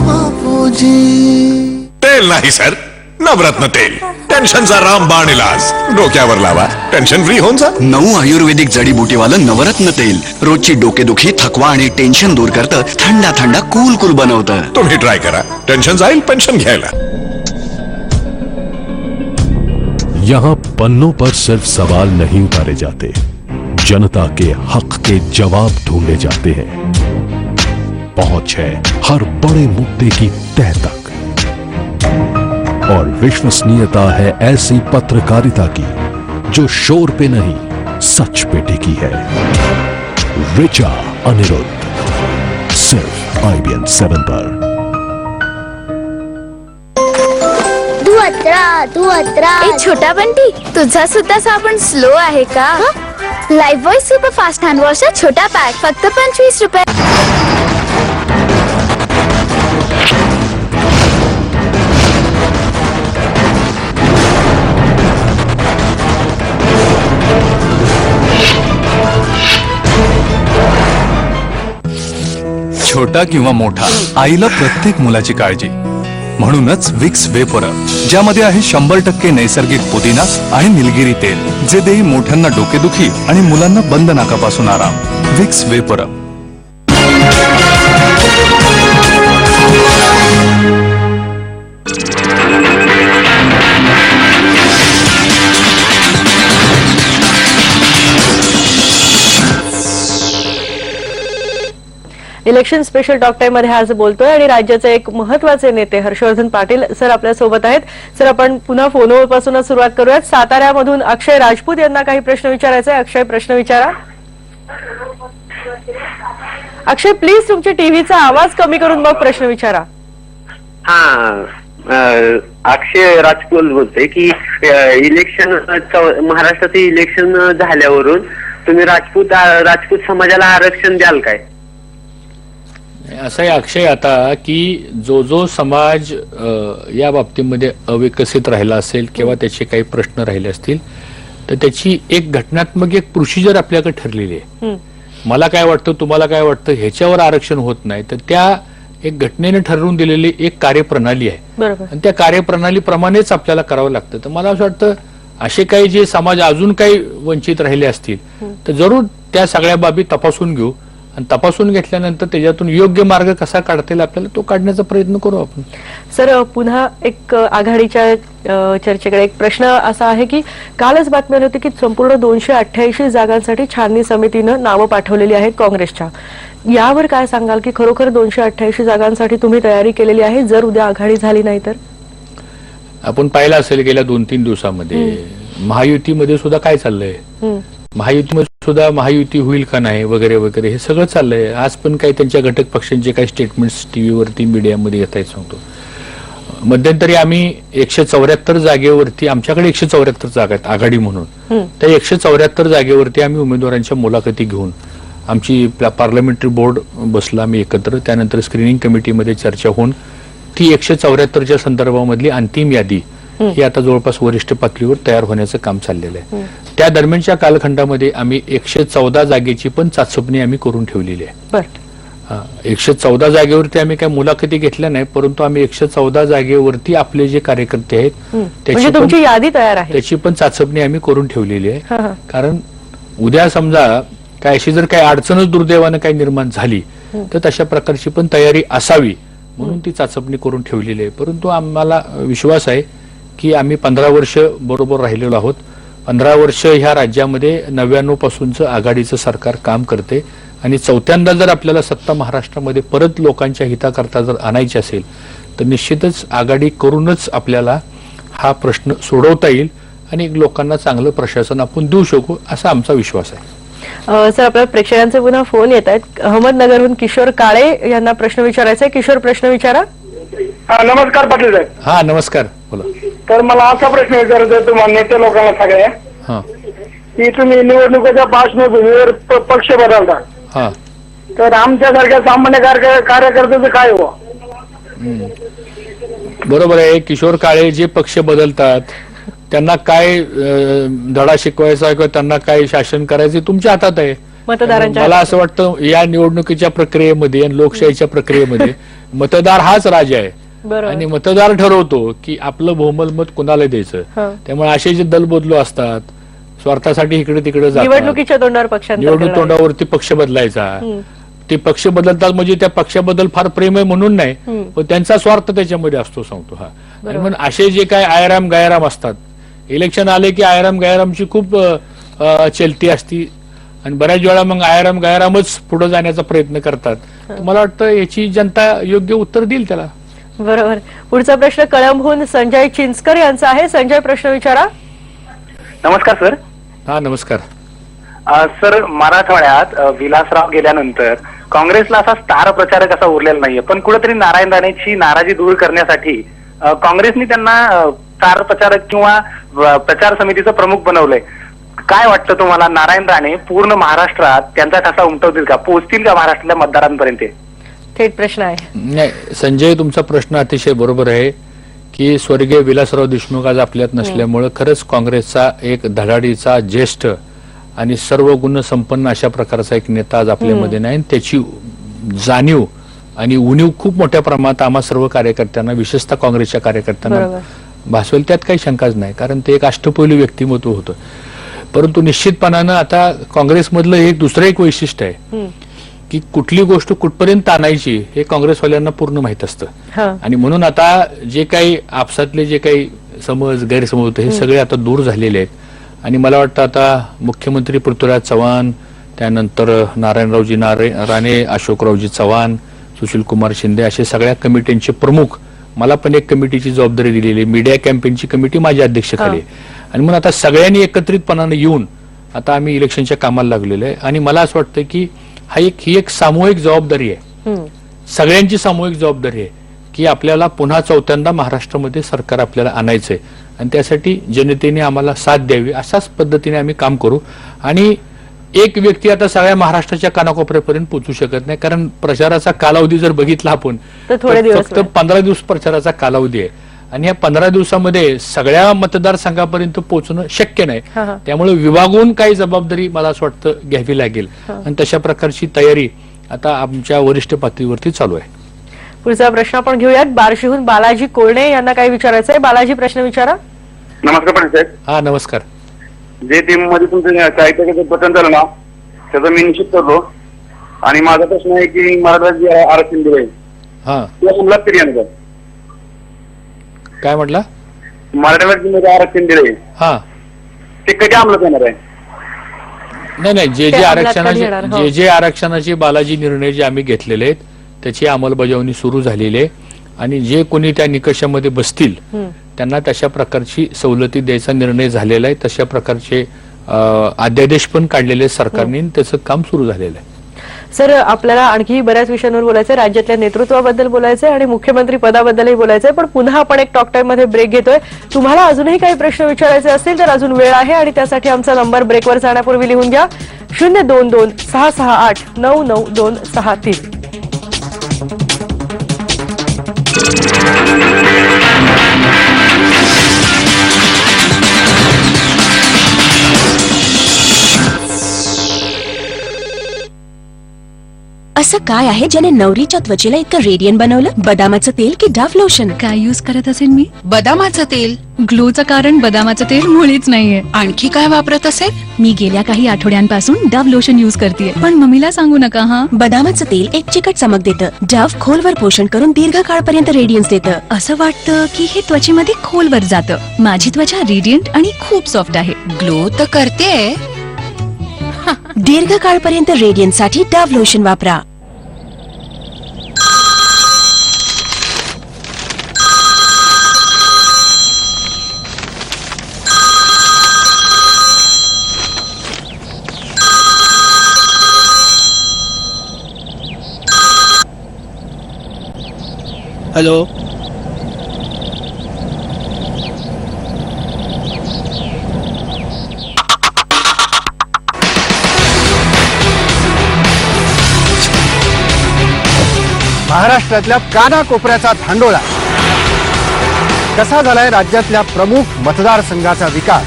तेल नाही सर, नवरत्न तेल, टेन्शनचा रामबाण इलाज. डोक्यावर लावा, टेन्शन फ्री होऊन जा. 9 आयुर्वेदिक जडीबुटीवालं नवरत्न तेल रोजची डोकेदुखी, थकवा आणि टेन्शन दूर करतं, थंडा थंडा कूल कूल बनवतं. तुम्ही ट्राय करा, टेन्शन जाईल पेन्शन घ्यायला. यहाँ पन्नों पर सिर्फ सवाल नहीं उतारे जाते, जनता के हक के जवाब ढूंढे जाते हैं. पहुंच है हर बड़े मुद्दे की तह तक और विश्वसनीयता है ऐसी पत्रकारिता की जो शोर पे नहीं सच पे टिकी है. ऋचा अनिरुद्ध, सिर्फ IBN 7 पर. तू अत्रा ए छोटा बंटी, तुझा सुद्धा साबण स्लो आहे का? Lifebuoy super fast hand wash छोटा पॅक फक्त 25 रुपये. छोटा किंवा मोठा, आईला प्रत्येक मुलाची काळजी. म्हणूनच विक्स वेपोरब, ज्यामध्ये आहे 100% नैसर्गिक पुदिना आणि निलगिरी तेल, जे देईल मोठ्यांना डोकेदुखी आणि मुलांना बंद नाकापासून आराम. Vicks VapoRub. Election special talk time मध्ये आज बोलतोय आणि राज्याचे एक महत्वाचे नेते हर्षवर्धन पाटील सर आपल्या सोबत आहेत. सर, आपण पुन्हा फोनवर पासूनच सुरुवात करूयात. साताऱ्यामधून अक्षय राजपूत यांना काही प्रश्न विचारायचे. अक्षय, प्रश्न विचारा. अक्षय, प्लीज तुमच्या टीव्हीचा आवाज कमी करून मग प्रश्न विचारा. अक्षय राजपूत बोलते की इलेक्शन महाराष्ट्राचे इलेक्शन झाल्यावरून तुम्ही राजपूत समाजाला आरक्षण द्याल काय? असं आहे अक्षय, आता की जो समाज या बाबतीमध्ये अविकसित राहिला असेल किंवा त्याचे काही प्रश्न राहिले असतील तर त्याची एक घटनात्मक एक प्रोसिजर आपल्याकडे ठरलेली आहे. मला काय वाटतं, तुम्हाला काय वाटतं, ह्याच्यावर आरक्षण होत नाही, तर त्या एक घटनेने ठरवून दिलेली एक कार्यप्रणाली आहे आणि त्या कार्यप्रणालीप्रमाणेच आपल्याला करावं लागतं. तर मला असं वाटतं असे काही जे समाज अजून काही वंचित राहिले असतील तर जरूर त्या सगळ्या बाबी तपासून घेऊ आणि तपासून घेतल्यानंतर त्याच्यातून योग्य मार्ग कसा काढता येईल आपल्याला तो काढण्याचा प्रयत्न करू आपण. सर, पुन्हा एक आघाडीच्या चर्चेकडे एक प्रश्न असा आहे की कालच बातमी आली होती की संपूर्ण 288 जागांसाठी छाननी समितीनं नावं पाठवलेली आहेत काँग्रेसच्या. यावर काय सांगाल की खरोखर 288 जागांसाठी तुम्ही तयारी केलेली आहे जर उद्या आघाडी झाली नाही तर? आपण पाहिलं असेल गेल्या 2-3 दिवसामध्ये महायुतीमध्ये सुद्धा काय चाललंय, महायुतीमध्ये सुद्धा महायुती होईल का नाही वगैरे वगैरे हे सगळं चाललंय. आज पण काही त्यांच्या घटक पक्षांचे काही स्टेटमेंट्स टीव्हीवरती मीडियामध्ये येत आहेत. सांगतो, मध्यंतरी आम्ही 174 जागेवरती, आमच्याकडे 174 जागा आहेत आघाडी म्हणून, त्या 174 जागेवरती आम्ही उमेदवारांच्या मुलाखती घेऊन आमची पार्लमेंटरी बोर्ड बसला आम्ही एकत्र. त्यानंतर स्क्रीनिंग कमिटीमध्ये चर्चा होऊन ती 174च्या संदर्भामधली अंतिम यादी ही आता जवळपास वरिष्ठ पातळीवर तयार होण्याचं काम चाललेलं आहे. त्या दरम्यानच्या कालखंडामध्ये आम्ही 114 जागेची पण चाचपणी आम्ही करून ठेवलेली आहे. 114 जागेवरती आम्ही काही मुलाखती घेतल्या नाही, परंतु आम्ही 114 जागेवरती आपले जे कार्यकर्ते आहेत तुमची यादी तयार आहे त्याची पण चाचपणी आम्ही करून ठेवलेली आहे. कारण उद्या समजा काय अशी जर काही अडचणच दुर्दैवानं काही निर्माण झाली तर तशा प्रकारची पण तयारी असावी म्हणून ती चाचपणी करून ठेवलेली आहे. परंतु आम्हाला विश्वास आहे की आम्ही 15 वर्ष बरोबर राहिलेलो आहोत. 15 वर्ष ह्या राज्यामध्ये 99 पासूनचं आघाडीचं सरकार काम करते आणि चौथ्यांदा जर आपल्याला सत्ता महाराष्ट्रामध्ये परत लोकांच्या हिताकरता जर आणायची असेल तर निश्चितच आघाडी करूनच आपल्याला हा प्रश्न सोडवता येईल आणि लोकांना चांगलं प्रशासन आपण देऊ शकू असा आमचा विश्वास आहे. सर, आपल्या प्रेक्षकांचे पुन्हा फोन येत आहेत. अहमदनगरहून किशोर काळे यांना प्रश्न विचारायचा आहे. किशोर, प्रश्न विचारा. नमस्कार पाटील साहेब. हा, नमस्कार, बोला. तर मला असा प्रश्न विचारायचा आहे तुम्हाला नेते लोकांना सगळ्या की तुम्ही निवडणुकीच्या पार्श्वभूमीवर पक्ष बदलता, तर आमच्यासारख्या सामान्य कार्यकर्त्याचं काय हो? बरोबर आहे. किशोर काळे जे पक्ष बदलतात त्यांना काय धडा शिकवायचा किंवा त्यांना काय शासन करायचे तुमच्या हातात आहे. मतदारांच्या मला असं वाटतं या निवडणुकीच्या प्रक्रियेमध्ये आणि लोकशाहीच्या प्रक्रियेमध्ये मतदार हाच राजा आहे आणि मतदार ठरवतो की आपलं बहुमल मत कुणाला द्यायचं. त्यामुळे असे जे दलबदलू असतात, स्वार्थासाठी इकडे तिकडे जातात, निवडणुकीच्या तोंडावर पक्षांतर निवडणूक तोंडावरती पक्ष बदलायचा, ते पक्ष बदलतात म्हणजे त्या पक्षाबद्दल फार प्रेम आहे म्हणून नाही, पण त्यांचा स्वार्थ त्याच्यामध्ये असतो सांगतो. हा म्हणून असे जे काय आयराम गायराम असतात, इलेक्शन आले की आयराम गायरामची खूप चलती असती आणि बऱ्याच वेळा मग आयराम गायरामच पुढे जाण्याचा प्रयत्न करतात. मला वाटतं याची जनता योग्य उत्तर देईल त्याला. बरोबर. पुढचा प्रश्न कळंबहून संजय चिंचकर यांचा आहे. संजय, प्रश्न विचारा. नमस्कार सर. हा नमस्कार सर, मराठवाड्यात विलासराव गेल्यानंतर काँग्रेसला असा स्टार प्रचारक असा उरलेला नाहीये, पण कुठेतरी नारायण राणेची नाराजी दूर करण्यासाठी काँग्रेसने त्यांना स्टार प्रचारक किंवा प्रचार समितीचं प्रमुख बनवलंय. काय वाटतं तुम्हाला, नारायण राणे पूर्ण महाराष्ट्रात त्यांचा ठसा उमटवतील का, पोहोचतील का महाराष्ट्रातल्या मतदारांपर्यंत? थेट प्रश्न आहे. नाही संजय, तुमचा प्रश्न अतिशय बरोबर आहे की स्वर्गीय विलासराव देशमुख आज आपल्यात नसल्यामुळे खरंच काँग्रेसचा एक धडाडीचा, ज्येष्ठ आणि सर्व गुण संपन्न अशा प्रकारचा एक नेता आज आपल्यामध्ये नाही. त्याची जाणीव आणि उणीव खूप मोठ्या प्रमाणात आम्हा सर्व कार्यकर्त्यांना, विशेषतः काँग्रेसच्या कार्यकर्त्यांना भासवेल, त्यात काही शंकाच नाही. कारण ते एक अष्टपैलू व्यक्तिमत्व होतं. परंतु निश्चितपणानं आता काँग्रेसमधलं एक दुसरं एक वैशिष्ट्य आहे की कुठली गोष्ट कुठपर्यंत आणायची हे काँग्रेसवाल्यांना पूर्ण माहित असतं. आणि म्हणून आता जे काही आपसातले जे काही समज गैरसमज होते हे सगळे आता दूर झालेले आहेत. आणि मला वाटतं आता मुख्यमंत्री पृथ्वीराज चव्हाण, त्यानंतर नारायणरावजी राणे, अशोकरावजी चव्हाण, सुशील कुमार शिंदे असे सगळ्या कमिटींचे प्रमुख, मला पण एक कमिटीची जबाबदारी दिलेली, मीडिया कॅम्पेनची कमिटी माझ्या अध्यक्षतेखाली. आणि म्हणून आता सगळ्यांनी एकत्रितपणाने येऊन आता आम्ही इलेक्शनच्या कामाला लागलेलो आहे. आणि मला असं वाटतं की ही एक सामूहिक जबाबदारी आहे, सगळ्यांची सामूहिक जबाबदारी आहे की आपल्याला पुन्हा चौथ्यांदा महाराष्ट्रामध्ये सरकार आपल्याला आणायचंय आणि त्यासाठी जनतेने आम्हाला साथ द्यावी, अशाच पद्धतीने आम्ही काम करू. आणि एक व्यक्ती आता सगळ्या महाराष्ट्राच्या कानाकोपऱ्यापर्यंत पोहोचू शकत नाही, कारण प्रचाराचा कालावधी जर बघितला आपण तर फक्त 15 दिवस प्रचाराचा कालावधी आहे आणि या 15 दिवसामध्ये सगळ्या मतदारसंघापर्यंत पोहोचणं शक्य नाही. त्यामुळे विभागून काही जबाबदारी मला असं वाटतं घ्यावी लागेल आणि तशा प्रकारची तयारी आता आमच्या वरिष्ठ पातळीवरती चालू आहे. पुढचा प्रश्न आपण घेऊयात. बार्शीहून बालाजी कोळणे यांना काय विचारायचं आहे. बालाजी, प्रश्न विचारा. नमस्कार पाटील साहेब. हा नमस्कार. जे टीम मध्ये तुमचं साहित्याचं पतन झालं ना त्याचं मी निश्चित करतो आणि माझा प्रश्न आहे की मराठा जे आरक्षण दिलंय ते अंमलात कधी येणार? काय म्हटलं? मराठा आरक्षण दिलंय ते कधी अंमलात येणार आहे? नाही, जे आरक्षणाचे बालाजी निर्णय जे आम्ही घेतलेले आहेत त्याची अंमलबजावणी सुरू झालेली आहे आणि जे कोणी त्या निकषामध्ये बसतील त्यांना तशा प्रकारची सवलती द्यायचा निर्णय झालेला आहे. तशा प्रकारचे अध्यादेश पण काढलेले सरकारने, त्याचं काम सुरू झालेलं आहे. सर, आपल्याला आणखी बऱ्याच विषयांवर बोलायचंय, राज्यातल्या नेतृत्वाबद्दल बोलायचंय आणि मुख्यमंत्री पदाबद्दलही बोलायचंय. पण पुन्हा आपण एक टॉक टाइम मध्ये ब्रेक घेतोय. तुम्हाला अजूनही काही प्रश्न विचारायचे असतील तर अजून वेळ आहे आणि त्यासाठी आमचा नंबर ब्रेकवर जाण्यापूर्वी लिहून घ्या. 022-668-99263. असं काय आहे ज्याने नवरीच्या त्वचेला इतकं रेडियंट बनवलं? बदामाचं तेल की डव्ह लोशन? काय यूज करत असेल मी? बदामाचं तेल. ग्लोचं कारण बदामाचं तेल मुळीच नाहीये. आणखी काय वापरत असेल? मी गेल्या काही आठवड्यांपासून डव्ह लोशन यूज करतेय. पण मम्मीला सांगू नका हा. बदामाचं तेल एक चिकट चमक देतं. डव्ह खोलवर पोषण करून दीर्घकाळपर्यंत रेडियन्स देतं. असं वाटतं की हे त्वचेमध्ये खोलवर जातं. माझी त्वचा रेडियंट आणि खूप सॉफ्ट आहे. ग्लो तर करते. दीर्घकाळपर्यंत रेडियन्स साठी डव्ह लोशन वापरा. हॅलो, महाराष्ट्रातल्या कानाकोपऱ्याचा धांडोळा कसा झालाय राज्यातल्या प्रमुख मतदारसंघाचा विकास,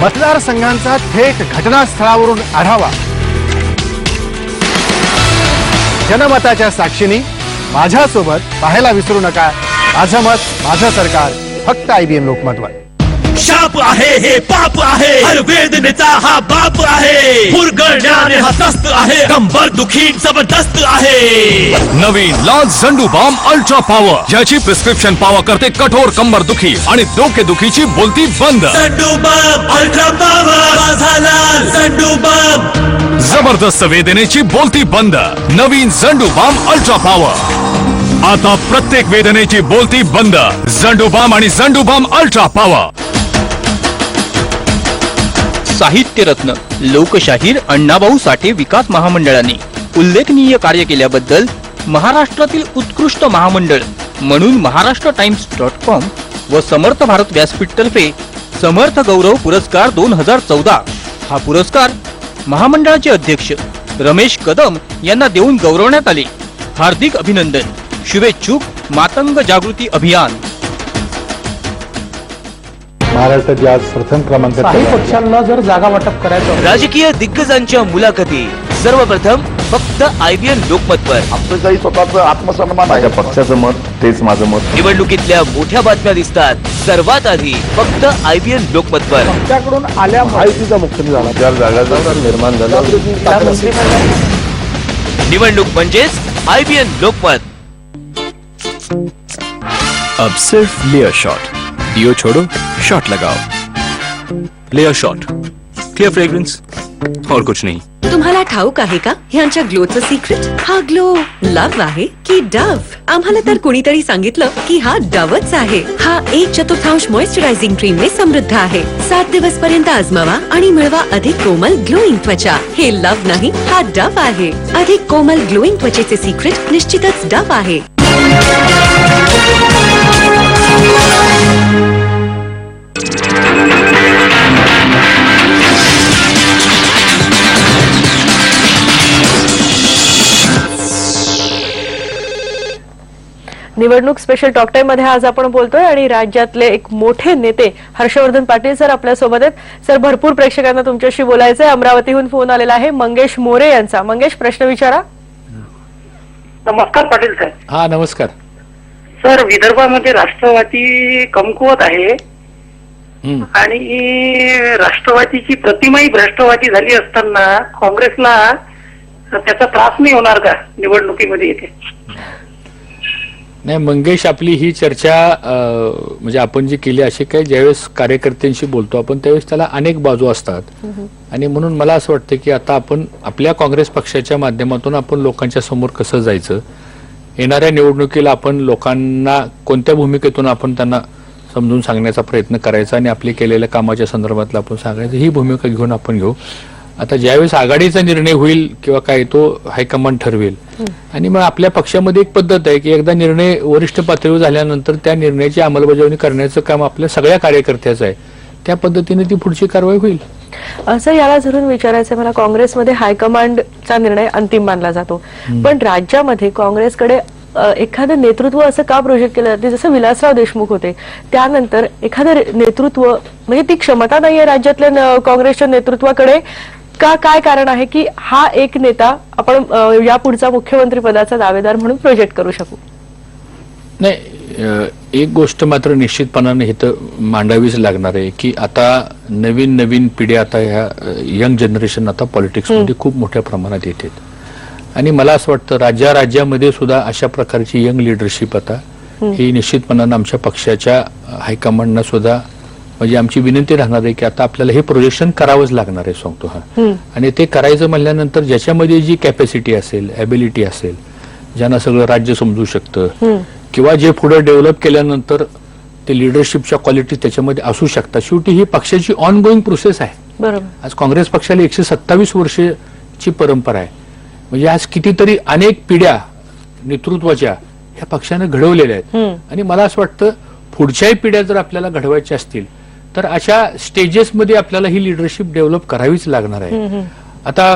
मतदारसंघांचा थेट घटनास्थळावरून आढावा, जनमताच्या साक्षीने माझ्यासोबत पाहायला विसरू नका माझं मत माझं सरकार, फक्त IBM लोकमतवर. शाप आहे हे पाप आहे, हर वेदनेचा हा बाप आहे, मुरगळण्याने हा त्रस्त आहे, कंबर दुखी जबरदस्त आहे. नवीन लाल झंडू बाम अल्ट्रा पॉवर, ज्याची प्रिस्क्रिप्शन पॉवर करते कठोर कंबर दुखी आणि डोकेदुखीची बोलती बंद. झंडू बाम अल्ट्रा पॉवर, माझा लाल झंडू बाम. जबरदस्त वेदनेची बोलती बंद. नवीन झंडू बाम अल्ट्रा पॉवर, आता प्रत्येक वेदनेची बोलती बंद. झंडू बाम आणि झंडू बाम अल्ट्रा पॉवर. साहित्यरत्न लोकशाहीर अण्णाभाऊ साठे विकास महामंडळाने उल्लेखनीय कार्य केल्याबद्दल महाराष्ट्रातील उत्कृष्ट महामंडळ म्हणून महाराष्ट्र-टाइम्स.com व समर्थ भारत व्यासपीठतर्फे समर्थ गौरव पुरस्कार 2014 हा पुरस्कार महामंडळाचे अध्यक्ष रमेश कदम यांना देऊन गौरवण्यात आले. हार्दिक अभिनंदन. शुभेच्छुक मातंग जागृती अभियान. महाराष्ट्राची आज प्रथम क्रमांक. काही पक्षांना जर जागा वाटप करायचं, राजकीय दिग्गजांच्या मुलाखती सर्वप्रथम फक्त IBN लोकमतवर. आपलं काही स्वतःचं आत्मसन्मान, माझ्या पक्षाचं मत तेच माझं मत. निवडणुकीतल्या मोठ्या बातम्या दिसतात सर्वात आधी फक्त IBN लोकमतवर. पक्षाकडून आल्या माहितीचा मुख्य झाला, त्या जागा निर्माण झाला. निवडणूक म्हणजेच IBN लोकमत. अब सिर्फ लेयर शॉट, डिओ छोड़ो शॉट लगाओ. लेयर शॉट, क्लियर फ्रेग्रेंस और कुछ नहीं. तुम्हाला ठाऊक आहे का ह्यांच्या ग्लोचं सिक्रेट? हा ग्लो लव्ह आहे की डव्ह? आम्हाला तर कुणीतरी सांगितलं की हा डवच आहे. हा 1/4 मॉइश्चरायझिंग क्रीमने समृद्ध आहे. 7 दिवस पर्यंत आजमावा आणि मिळवा अधिक कोमल ग्लोईंग त्वचा. हे लव्ह नाही, हा डव्ह आहे. अधिक कोमल ग्लोईंग त्वचेचे सिक्रेट निश्चितच डव्ह आहे. निवडणूक स्पेशल टॉक टाइम मध्ये आज आपण बोलतोय आणि राज्यातले एक मोठे नेते हर्षवर्धन पाटील सर आपल्या सोबत आहेत. सर, भरपूर प्रेक्षकांना तुमच्याशी बोलायचंय. अमरावतीहून फोन आलेला आहे मंगेश मोरे यांचा. मंगेश, प्रश्न विचारा. नमस्कार पाटील साहेब. हा, नमस्कार सर. विदर्भामध्ये राष्ट्रवादी कमकुवत आहे आणि राष्ट्रवादीची प्रतिमाही भ्रष्टवादी झाली असताना काँग्रेसला त्याचा त्रास नाही होणार का निवडणुकीमध्ये येते? नाही मंगेश, आपली ही चर्चा म्हणजे आपण जी केली अशी काय, ज्यावेळेस कार्यकर्त्यांशी बोलतो आपण त्यावेळेस त्याला अनेक बाजू असतात आणि म्हणून मला असं वाटतं की आता आपण आपल्या काँग्रेस पक्षाच्या माध्यमातून आपण लोकांच्या समोर कसं जायचं, येणाऱ्या निवडणुकीला आपण लोकांना कोणत्या भूमिकेतून आपण त्यांना समजून सांगण्याचा प्रयत्न करायचा आणि आपली केलेल्या कामाच्या संदर्भातला आपण सांगायचं, ही भूमिका घेऊन आपण घेऊ. आता ज्यावेळेस आघाडीचा निर्णय होईल किंवा काय तो हायकमांड ठरवेल आणि मग आपल्या पक्षामध्ये एक पद्धत आहे की एकदा निर्णय वरिष्ठ पातळीवर झाल्यानंतर त्या निर्णयाची अंमलबजावणी करण्याचं काम आपल्या सगळ्या कार्यकर्त्याचं आहे. त्या पद्धतीने ती पुढची कारवाई होईल. असं याला धरून विचारायचं मला, काँग्रेसमध्ये हायकमांडचा निर्णय अंतिम मानला जातो, पण राज्यामध्ये काँग्रेसकडे एखादं नेतृत्व असं का प्रोजेक्ट केलं जाते? जसं विलासराव देशमुख होते त्यानंतर एखादं नेतृत्व म्हणजे ती क्षमता नाहीये राज्यातल्या काँग्रेसच्या नेतृत्वाकडे का? काय कारण आहे की हा एक नेता आपण यापुढचा मुख्यमंत्री पदाचा दावेदार म्हणून प्रोजेक्ट करू शकू? नाही, एक गोष्ट मात्र निश्चितपणाने इथं मांडावीच लागणार आहे की आता नवीन पिढ्या, आता ह्या यंग जनरेशन आता पॉलिटिक्समध्ये खूप मोठ्या प्रमाणात येते आणि मला असं वाटतं राज्यामध्ये सुद्धा अशा प्रकारची यंग लिडरशिप आता ही निश्चितपणानं आमच्या पक्षाच्या हायकमांडना सुद्धा म्हणजे आमची विनंती राहणार आहे की आता आपल्याला हे प्रोजेक्शन करावंच लागणार आहे, सांगतो हा. आणि ते करायचं म्हणल्यानंतर ज्याच्यामध्ये जी कॅपॅसिटी असेल, ॲबिलिटी असेल, ज्यांना सगळं राज्य समजू शकतं किंवा जे पुढे डेव्हलप केल्यानंतर ते लिडरशिपच्या क्वालिटी त्याच्यामध्ये असू शकतात. शेवटी ही पक्षाची ऑनगोईंग प्रोसेस आहे. बरोबर. आज काँग्रेस पक्षाला 127 वर्षाची परंपरा आहे. म्हणजे आज कितीतरी अनेक पिढ्या नेतृत्वाच्या ह्या पक्षानं घडवलेल्या आहेत आणि मला असं वाटतं पुढच्याही पिढ्या जर आपल्याला घडवायच्या असतील तर अशा स्टेजेसमध्ये आपल्याला ही लिडरशिप डेव्हलप करावीच लागणार आहे. आता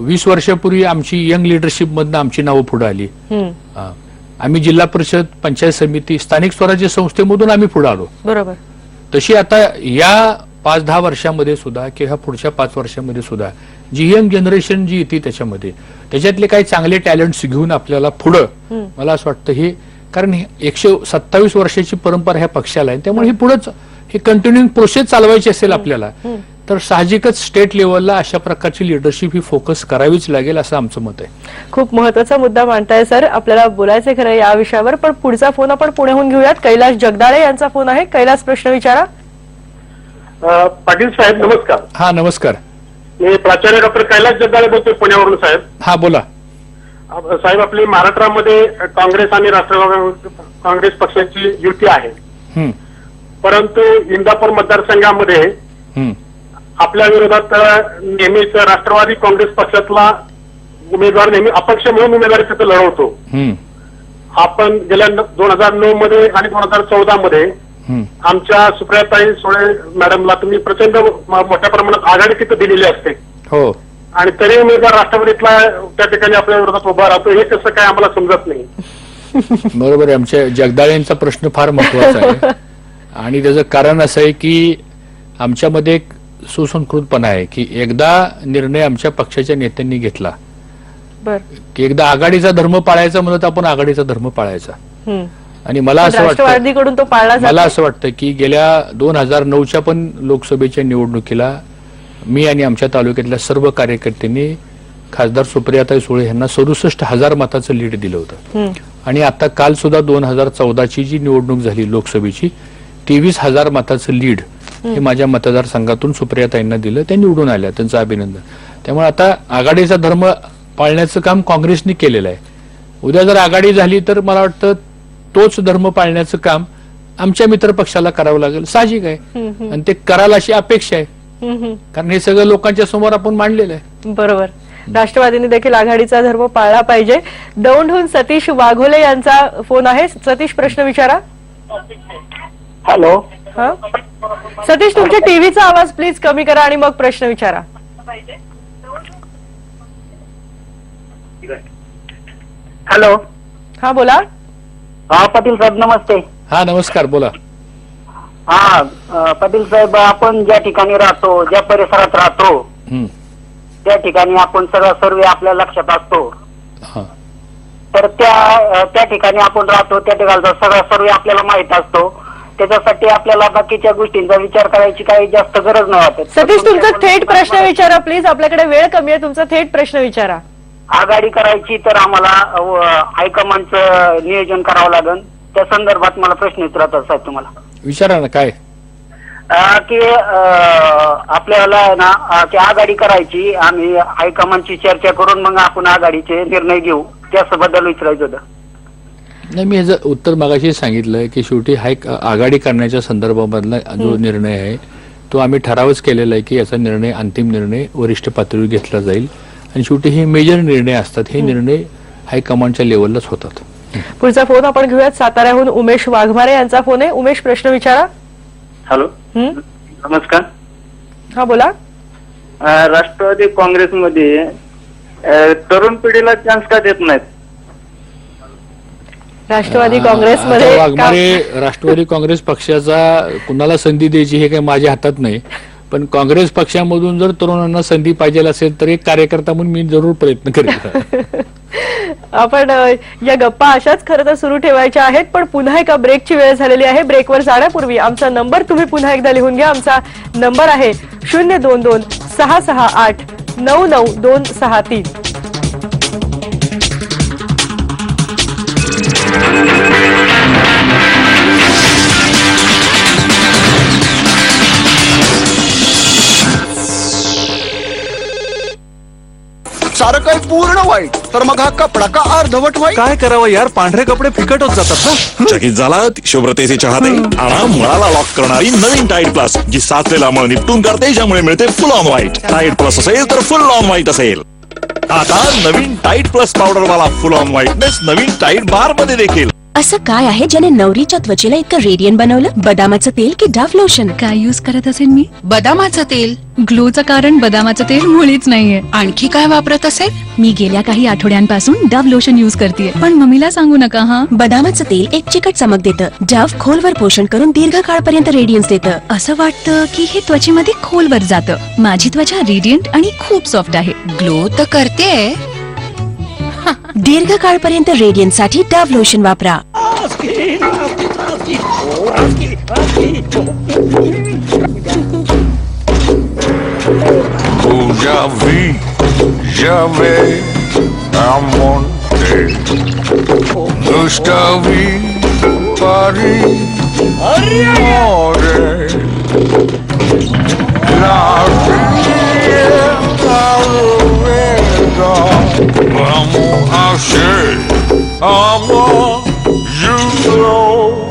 20 वर्षापूर्वी आमची यंग लिडरशिप मधनं आमची नावं पुढे आली. आम्ही जिल्हा परिषद, पंचायत समिती, स्थानिक स्वराज्य संस्थेमधून आम्ही पुढे आलो. बरोबर. तशी आता या 5-10 वर्षामध्ये सुद्धा किंवा ह्या 5 वर्षामध्ये सुद्धा जी यंग जनरेशन जी येते त्याच्यातले काही चांगले टॅलेंट्स घेऊन आपल्याला पुढं मला असं वाटतं हे, कारण 127 वर्षाची परंपरा ह्या पक्षाला आहे, त्यामुळे हे पुढेच हे कंटिन्युइंग प्रोसेस चालवायची असेल आपल्याला तर साहजिकच स्टेट लेवलला अशा प्रकारची लिडरशिप ही फोकस करावीच लागेल असं आमचं मत आहे. खूप महत्वाचा मुद्दा मांडताय सर. आपल्याला बोलायचं खरं या विषयावर, पण पुढचा फोन आपण पुण्याहून घेऊयात. कैलास जगदाळे यांचा फोन आहे. कैलास, प्रश्न विचारा. पाटील साहेब नमस्कार. हा नमस्कार. मी प्राचार्य डॉक्टर कैलास जगदाळे बोलतोय पुण्यावरून साहेब. हा बोला साहेब. आपली महाराष्ट्रामध्ये काँग्रेस आणि राष्ट्रवादी काँग्रेस पक्षाची युती आहे, परंतु इंदापूर मतदारसंघामध्ये आपल्या विरोधात नेहमीच राष्ट्रवादी काँग्रेस पक्षातला उमेदवार नेहमी अपक्ष म्हणून उमेदवारी तिथे लढवतो. आपण गेल्या 2009 मध्ये आणि 2014 मध्ये आमच्या सुप्रियाताई सुळे मॅडमला तुम्ही प्रचंड मोठ्या प्रमाणात आघाडी तिथे दिलेली असते. हो. आणि तरी उमेदवार राष्ट्रवादीतला त्या ठिकाणी आपल्या विरोधात उभा राहतो, हे कसं काय आम्हाला समजत नाही. बरोबर आहे. आमच्या जगदाळेंचा प्रश्न फार महत्वाचा आहे आणि त्याचं कारण असं आहे की आमच्यामध्ये एक सुसंस्कृतपणा आहे की एकदा निर्णय आमच्या पक्षाच्या नेत्यांनी घेतला की एकदा आघाडीचा धर्म पाळायचा म्हणत आपण आघाडीचा धर्म पाळायचा. आणि मला असं वाटतं की गेल्या 2009च्या पण लोकसभेच्या निवडणुकीला मी आणि आमच्या तालुक्यातल्या सर्व कार्यकर्त्यांनी खासदार सुप्रियाताई सुळे यांना 67,000 मताचं लीड दिलं होतं. आणि आता काल सुद्धा 2014ची जी निवडणूक झाली लोकसभेची 23,000 मताचं लीड हे माझ्या मतदारसंघातून सुप्रियाताईंना दिलं, त्या निवडून आल्या, त्यांचं अभिनंदन. त्यामुळे आता आघाडीचा धर्म पाळण्याचं काम काँग्रेसने केलेलं आहे. उद्या जर आघाडी झाली तर मला वाटतं तोच धर्म पाळण्याचं काम आमच्या मित्र पक्षाला करावं लागेल, साहजिक आहे. आणि ते करायला अशी अपेक्षा आहे, कारण हे सगळं लोकांच्या समोर आपण मांडलेलं आहे. बरोबर. राष्ट्रवादीने देखील आघाडीचा धर्म पाळला पाहिजे. दौंडहून सतीश वाघोले यांचा फोन आहे. सतीश, प्रश्न विचारा. हॅलो. सतीश, तुमच्या टीव्हीचा आवाज प्लीज कमी करा आणि मग प्रश्न विचारा. हॅलो. हा बोला. हा पाटील साहेब नमस्ते. हा नमस्कार, बोला. हा पाटील साहेब, आपण ज्या ठिकाणी राहतो, ज्या परिसरात राहतो त्या ठिकाणी आपण सगळा सर्वे आपल्या लक्षात असतो. तर त्या ठिकाणी आपण राहतो, त्या ठिकाणचा सगळा सर्वे आपल्याला माहित असतो. त्याच्यासाठी आपल्याला बाकीच्या गोष्टींचा विचार करायची काही जास्त गरज नाही वाटत. सतीश, तुमचा थेट प्रश्न विचारा प्लीज. आपल्याकडे वेळ कमी आहे, तुमचा थेट प्रश्न विचारा. आघाडी करायची तर आम्हाला हायकमांडचं नियोजन करावं लागेल. त्या संदर्भात मला प्रश्न विचारायचा साहेब तुम्हाला. विचारा ना. काय की आपल्याला ना की आघाडी करायची, आम्ही हायकमांडची चर्चा करून मग आपण आघाडीचे निर्णय घेऊ, त्याबद्दल विचारायचं होतं. नाही, मी ह्याचं उत्तर मगाशी सांगितलंय की शेवटी आघाडी करण्याच्या संदर्भामधला जो निर्णय आहे तो आम्ही ठरावच केलेला आहे की याचा निर्णय, अंतिम निर्णय वरिष्ठ पातळीवर घेतला जाईल. आणि शेवटी हे मेजर निर्णय असतात, हे निर्णय हायकमांडच्या लेवललाच होतात. पुढचा फोन आपण घेऊयात. साताऱ्याहून उमेश वाघमारे यांचा फोन आहे. उमेश, प्रश्न विचारा. हॅलो. नमस्कार. हा बोला. राष्ट्रवादी काँग्रेसमध्ये तरुण पिढीला चान्स का देत नाहीत? राष्ट्रवादी काँग्रेसमध्ये वाघमारे, राष्ट्रवादी काँग्रेस पक्षाचा कुणाला संधी द्यायची हे काही माझ्या हातात नाही, पण काँग्रेस पक्षामधून जर तरुणांना संधी पाहिजे असेल तर एक कार्यकर्ता म्हणून मी जरूर प्रयत्न करेन. आपण या गप्पा अशाच खरं तर सुरू ठेवायच्या आहेत, पण पुन्हा एका ब्रेकची वेळ झालेली आहे. ब्रेकवर जाण्यापूर्वी आमचा नंबर तुम्ही पुन्हा एकदा लिहून घ्या. आमचा नंबर आहे 022-668-99263. सारं काही पूर्ण वाईट, तर मग हा कपडा का अर्धवट वाईट? काय करावं यार, पांढरे कपडे फिकट होत जातात ना. चकित झाला शुभ्रतेचे चाहते, आणा मळाला लॉक करणारी नवीन टाईट प्लस, जी साचलेला मळ निपटून करते, ज्यामुळे मिळते फुल ऑन व्हाईट. टाईट प्लस असेल तर फुल ऑन व्हाईट असेल. आता नवीन टाईट प्लस पावडर वाला फुल ऑन व्हाईटनेस नवीन टाईट बार मध्ये देखील. असं काय आहे ज्याने नवरीच्या त्वचेला इतकं रेडियंट बनवलं? बदामाचं तेल की डव्ह लोशन? काय यूज करत असेल मी? बदामाचं तेल. ग्लोचं कारण बदामाचं तेल मुळीच नाहीये. आणखी काय वापरत असेल? मी गेल्या काही आठवड्यांपासून डव्ह लोशन यूज करतेय, पण मम्मीला सांगू नका हा. बदामाचं तेल एक चिकट चमक देतं. डव्ह खोलवर पोषण करून दीर्घकाळपर्यंत रेडियन्स देतं. असं वाटतं की हे त्वचेमध्ये खोलवर जातं. माझी त्वचा रेडियंट आणि खूप सॉफ्ट आहे. ग्लो तर करते. दीर्घकाळपर्यंत रेडियन्स साठी डव्ह लोशन वापरा. Ya vi, ya ve, amonte. Nunca vi pari, amore. La vida, vamos a hacer amor, you know.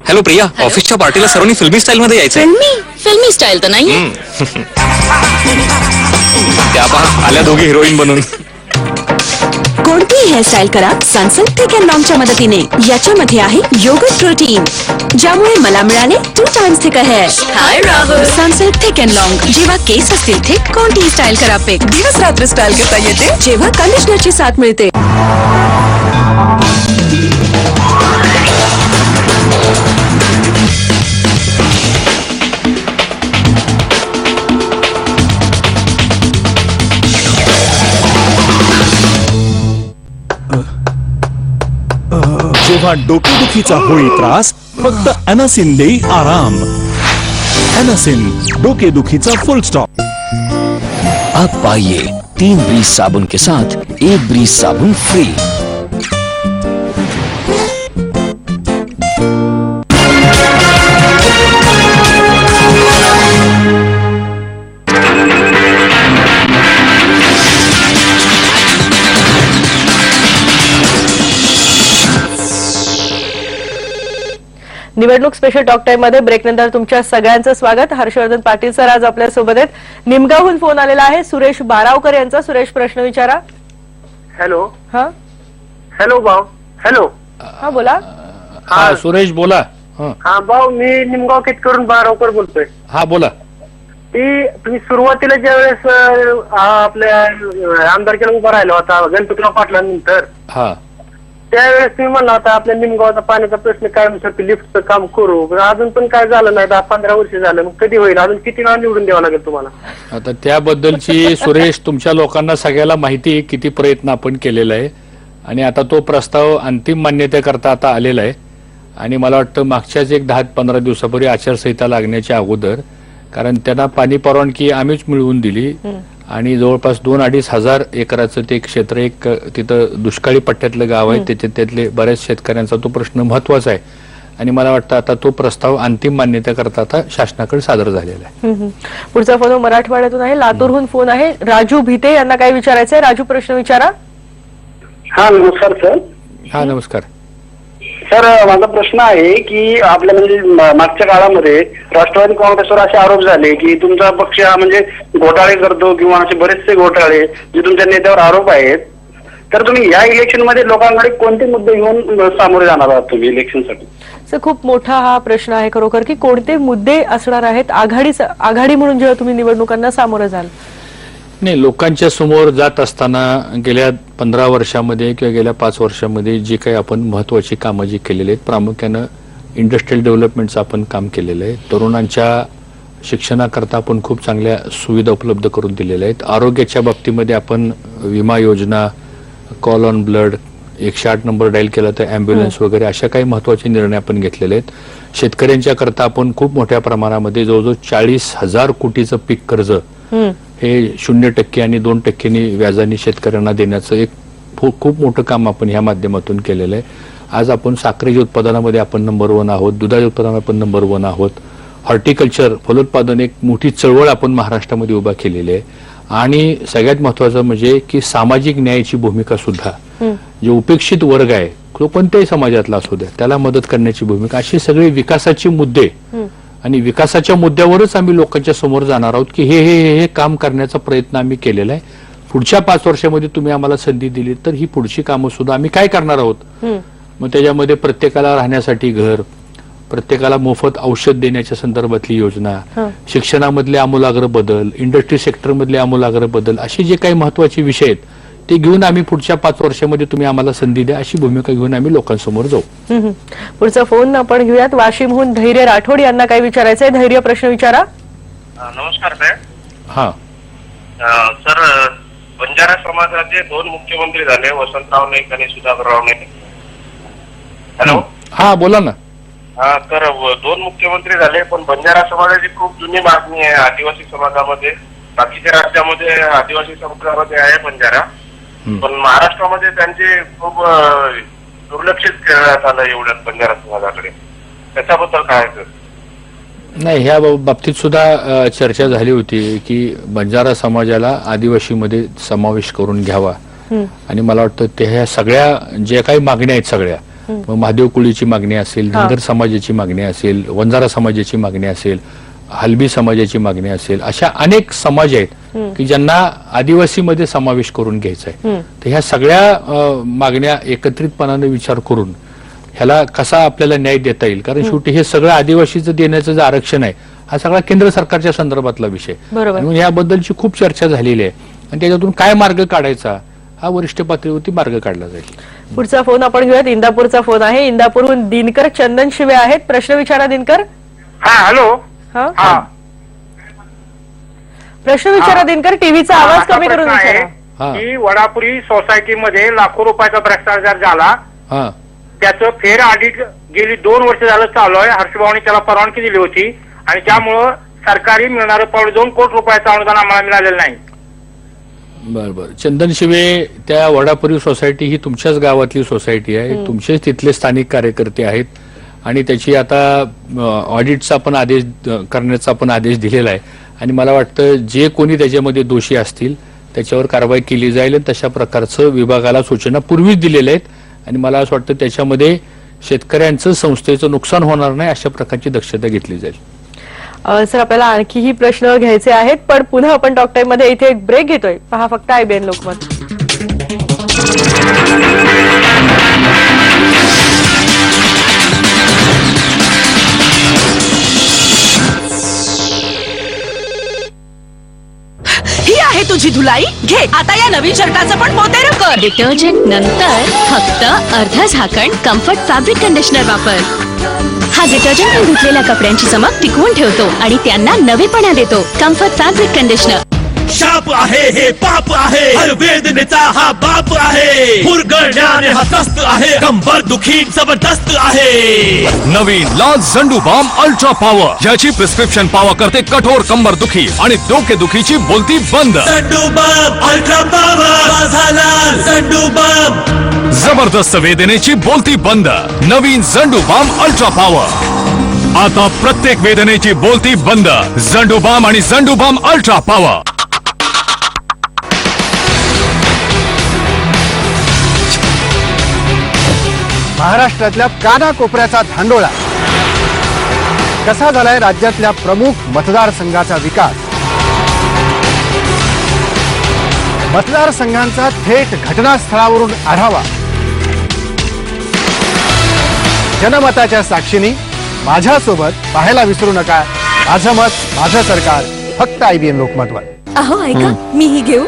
Hello Priya, ऑफिसच्या पार्टीला सर्वांनी फिल्मी स्टाईल मध्ये यायचंय. फिल्मी स्टाईल तर नाही. त्या पहा आल्या दोघी हिरोईन बनून. कोणतीही हेअरस्टाईल करा सनसिल्क थिक अँड लॉंगच्या मदतीने. याच्यामध्ये आहे योगर्ट प्रोटीन, ज्यामुळे मला मिळाले 2 times thicker hair. High Rahul. Sunsilk thick and long. जेव्हा केस असतील थिक, कोणतीही स्टाईल करा पिक. दिवस रात्र स्टाईल करता येते जेव्हा कंडिशनरची साथ मिळते. जेव्हा डोकेदुखीचा होई त्रास, फक्त एनासिन देई आराम. एनासिन, डोकेदुखीचा फुल स्टॉप. अब पाइए 3 ब्रीज साबुन के साथ 1 ब्रीज साबुन फ्री. निवडणूक स्पेशल टॉक टाइम मध्ये ब्रेक नंतर तुमच्या सगळ्यांचं स्वागत. हर्षवर्धन पाटील सर आज आपल्या सोबत आहेत. निमगावहून फोन आलेला आहे सुरेश बारावकर यांचा. सुरेश, प्रश्न विचारा. हॅलो. हा हॅलो भाऊ. हॅलो. हा बोला. हा सुरेश बोला. हा भाऊ, मी निमगाव केतकरून बारावकर बोलतोय. हा बोला. तुम्ही सुरुवातीला ज्या वेळेस आपल्या आमदारकीला उभा राहिला होता गणपतराव पाटलांनंतर, हा त्यावेळेस तुम्ही म्हणला होता आपल्या निमगावचा पाण्याचा प्रश्न कायमस्वरूपी लिफ्टचं काम करू, पण अजून पण काय झालं नाही. 10-15 वर्ष झालं. मग कधी होईल? अजून किती वेळा निवडून द्यावं लागेल तुम्हाला? आता त्याबद्दलची सुरेश तुमच्या लोकांना सगळ्याला माहिती आहे किती प्रयत्न आपण केलेला आहे. आणि आता तो प्रस्ताव अंतिम मान्यतेकरता आता आलेला आहे. आणि मला वाटतं मागच्याच एक 10-15 दिवसापूर्वी आचारसंहिता लागण्याच्या अगोदर, कारण त्यांना पाणी परवानगी आम्हीच मिळवून दिली. आणि जवळपास 2-2.5 हजार एकराचं ते क्षेत्र एक तिथं दुष्काळी पट्ट्यातलं गाव आहे. त्यातले बऱ्याच शेतकऱ्यांचा तो प्रश्न महत्वाचा आहे. आणि मला वाटतं आता तो प्रस्ताव अंतिम मान्यतेकरता आता शासनाकडे सादर झालेला आहे. पुढचा फोन मराठवाड्यातून आहे. लातूरहून फोन आहे. राजू भिते यांना काय विचारायचंय? राजू, प्रश्न विचारा. हा नमस्कार सर. हा नमस्कार सर. माझा प्रश्न आहे की आपल्या म्हणजे मागच्या काळामध्ये राष्ट्रवादी काँग्रेसवर असे आरोप झाले की तुमचा पक्ष हा म्हणजे घोटाळे करतो किंवा असे बरेचसे घोटाळे जे तुमच्या नेत्यावर आरोप आहेत. तर तुम्ही या इलेक्शन मध्ये लोकांकडे कोणते मुद्दे घेऊन सामोरे जाणार आहात तुम्ही इलेक्शनसाठी? सर, खूप मोठा हा प्रश्न आहे खरोखर की कोणते मुद्दे असणार आहेत आघाडी म्हणून जेव्हा तुम्ही निवडणुकांना सामोरं जाल? नाही, लोकांच्या समोर जात असताना गेल्या 15 वर्षामध्ये किंवा गेल्या 5 वर्षामध्ये जी काही आपण महत्वाची कामं जी केलेली आहेत, प्रामुख्यानं इंडस्ट्रियल डेव्हलपमेंटचं आपण काम केलेलं आहे. तरुणांच्या शिक्षणाकरता आपण खूप चांगल्या सुविधा उपलब्ध करून दिलेल्या आहेत. आरोग्याच्या बाबतीमध्ये आपण विमा योजना, call on blood, 108 number dial केला तर ॲम्ब्युलन्स वगैरे अशा काही महत्वाचे निर्णय आपण घेतलेले आहेत. शेतकऱ्यांच्या करता आपण खूप मोठ्या प्रमाणामध्ये जवळजवळ 40,000 कोटीचं पीक कर्ज हे 0% आणि 2% व्याजाने शेतकऱ्यांना देण्याचं एक खूप मोठं काम आपण ह्या माध्यमातून केलेलं आहे. आज आपण साखरेच्या उत्पादनामध्ये आपण नंबर 1 आहोत, दुधाच्या उत्पादनात आपण नंबर 1 आहोत. हॉर्टिकल्चर फलोत्पादन एक मोठी चळवळ आपण महाराष्ट्रामध्ये उभा केलेली आहे. आणि सगळ्यात महत्वाचं म्हणजे की सामाजिक न्यायाची भूमिका सुद्धा, जे उपेक्षित वर्ग आहे तो कोणत्याही समाजातला असू द्या त्याला मदत करण्याची भूमिका, असे सगळे विकासाचे मुद्दे आणि विकासाच्या मुद्द्यावरच आम्ही लोकांच्या समोर जाणार आहोत की हे काम करण्याचा प्रयत्न आम्ही केलेला आहे. पुढच्या 5 वर्षामध्ये तुम्ही आम्हाला संधी दिली तर ही पुढची कामं सुद्धा आम्ही काय करणार आहोत. मग त्याच्यामध्ये प्रत्येकाला राहण्यासाठी घर, प्रत्येकाला मोफत औषध देण्याच्या संदर्भातली योजना, शिक्षणामधले आमूलाग्र बदल, इंडस्ट्री सेक्टर मधले आमूलाग्र बदल, असे जे काही महत्वाचे विषय आहेत ते घेऊन आम्ही पुढच्या 5 वर्षामध्ये तुम्ही आम्हाला संधी द्या अशी भूमिका घेऊन आम्ही लोकांसमोर जाऊ. पुढचा फोन आपण घेऊयात. वाशिमहून धैर्य राठोड यांना काय विचारायचंय? धैर्य, प्रश्न विचारा. नमस्कार साहेब. हा सर, बंजारा समाजाचे 2 मुख्यमंत्री झाले, वसंतराव नाईक आणि सुधाकरराव नाईक. हॅलो. हा बोला ना. तर 2 मुख्यमंत्री झाले, पण बंजारा समाजाची खूप जुनी मागणी आहे आदिवासी समाजामध्ये. बाकीच्या राज्यामध्ये आदिवासी समाजामध्ये आहे बंजारा, पण महाराष्ट्रामध्ये त्यांचे खूप दुर्लक्षित करण्यात आलं एवढ्यात बंजारा समाजाकडे. त्याच्याबद्दल काय? नाही, ह्या बाबतीत सुद्धा चर्चा झाली होती की बंजारा समाजाला आदिवासीमध्ये समावेश करून घ्यावा. आणि मला वाटतं ते ह्या सगळ्या ज्या काही मागण्या आहेत सगळ्या, मग महादेव कुळीची मागणी असेल, धनगर समाजाची मागणी असेल, वंजारा समाजाची मागणी असेल, हलबी समाजाची मागणी असेल, अशा अनेक समाज आहेत की ज्यांना आदिवासीमध्ये समावेश करून घ्यायचा आहे. तर ह्या सगळ्या मागण्या एकत्रितपणाने विचार करून ह्याला कसा आपल्याला न्याय देता येईल, कारण शेवटी हे सगळं आदिवासीचं देण्याचं जे आरक्षण आहे हा सगळा केंद्र सरकारच्या संदर्भातला विषय. म्हणून याबद्दलची खूप चर्चा झालेली आहे आणि त्याच्यातून काय मार्ग काढायचा हा वरिष्ठ पातळीवरती मार्ग काढला जाईल. पुढचा फोन आपण घेऊयात. इंदापूरचा फोन आहे. इंदापूरहून दिनकर चंदन शिवे आहेत. प्रश्न विचारा दिनकर. हॅलो. प्रश्न विचारा दिनकर. टीव्हीचा आवाज कमी करून विचारा. की वडापुरी सोसायटीमध्ये लाखो रुपयाचा भ्रष्टाचार झाला, त्याचं फेर ऑडिट गेली 2 वर्ष झालं चालू आहे. हर्षभाऊनी त्याला परवानगी दिली होती आणि त्यामुळं सरकारी मिळणारं 2 कोटी रुपयाचं अनुदान आम्हाला मिळालेलं नाही. बर. चंदन शिवे, त्या वडापुरी सोसायटी ही तुमच्याच गावातली सोसायटी आहे, तुमचेच तिथले स्थानिक कार्यकर्ते आहेत आणि त्याची आता ऑडिटचा पण आदेश करण्याचा पण आदेश दिलेला आहे. आणि मला वाटतं जे कोणी त्याच्यामध्ये दोषी असतील त्याच्यावर कारवाई केली जाईल. तशा प्रकारचं विभागाला सूचना पूर्वीच दिलेल्या आहेत आणि मला असं वाटतं त्याच्यामध्ये शेतकऱ्यांचं, संस्थेचं नुकसान होणार नाही अशा प्रकारची दक्षता घेतली जाईल. सर, आपल्याला आणखीही प्रश्न घ्यायचे आहेत, पण पुन्हा आपण टॉक टाइम मध्ये इथे एक ब्रेक घेतोय. पहा फक्त IBN लोकमत. ही आहे तुझी धुलाई. घे आता या नवीन शर्टाचं पण पोतेरं कर. डिटर्जंट नंतर फक्त अर्ध झाकण कम्फर्ट फॅब्रिक कंडिशनर वापर. हा डिटर्जंट धुतलेल्या कपड्यांची चमक टिकवून ठेवतो आणि त्यांना नवेपणा देतो. Comfort fabric conditioner. शाप आहे हे पाप आहे, हर वेदनेचा हा बाप आहे, हुरगळण्याने हा त्रस्त आहे, कंबर दुखी जबरदस्त आहे. नवीन लाल झंडू बाम अल्ट्रा पॉवर, याची प्रिस्क्रिप्शन पॉवर करते कठोर कंबर दुखी आणि डोकेदुखीची बोलती बंद. झंडू बाम अल्ट्रा पॉवर, माझा लाल झंडू बाम. जबरदस्त वेदनेची बोलती बंद. नवीन झंडू बाम अल्ट्रा पॉवर. आता प्रत्येक वेदनेची बोलती बंद. झंडू बाम आणि झंडू बाम अल्ट्रा पॉवर. महाराष्ट्रातल्या कानाकोपऱ्याचा धांडोळा कसा झालाय राज्यातल्या प्रमुख मतदारसंघाचा विकास, मतदारसंघांचा थेट घटनास्थळावरून आढावा, जनमताच्या साक्षीनी माझ्यासोबत पाहायला विसरू नका. माझं मत, माझं सरकार, फक्त IBN लोकमतवर. अहो ऐका, मी ही घेऊ.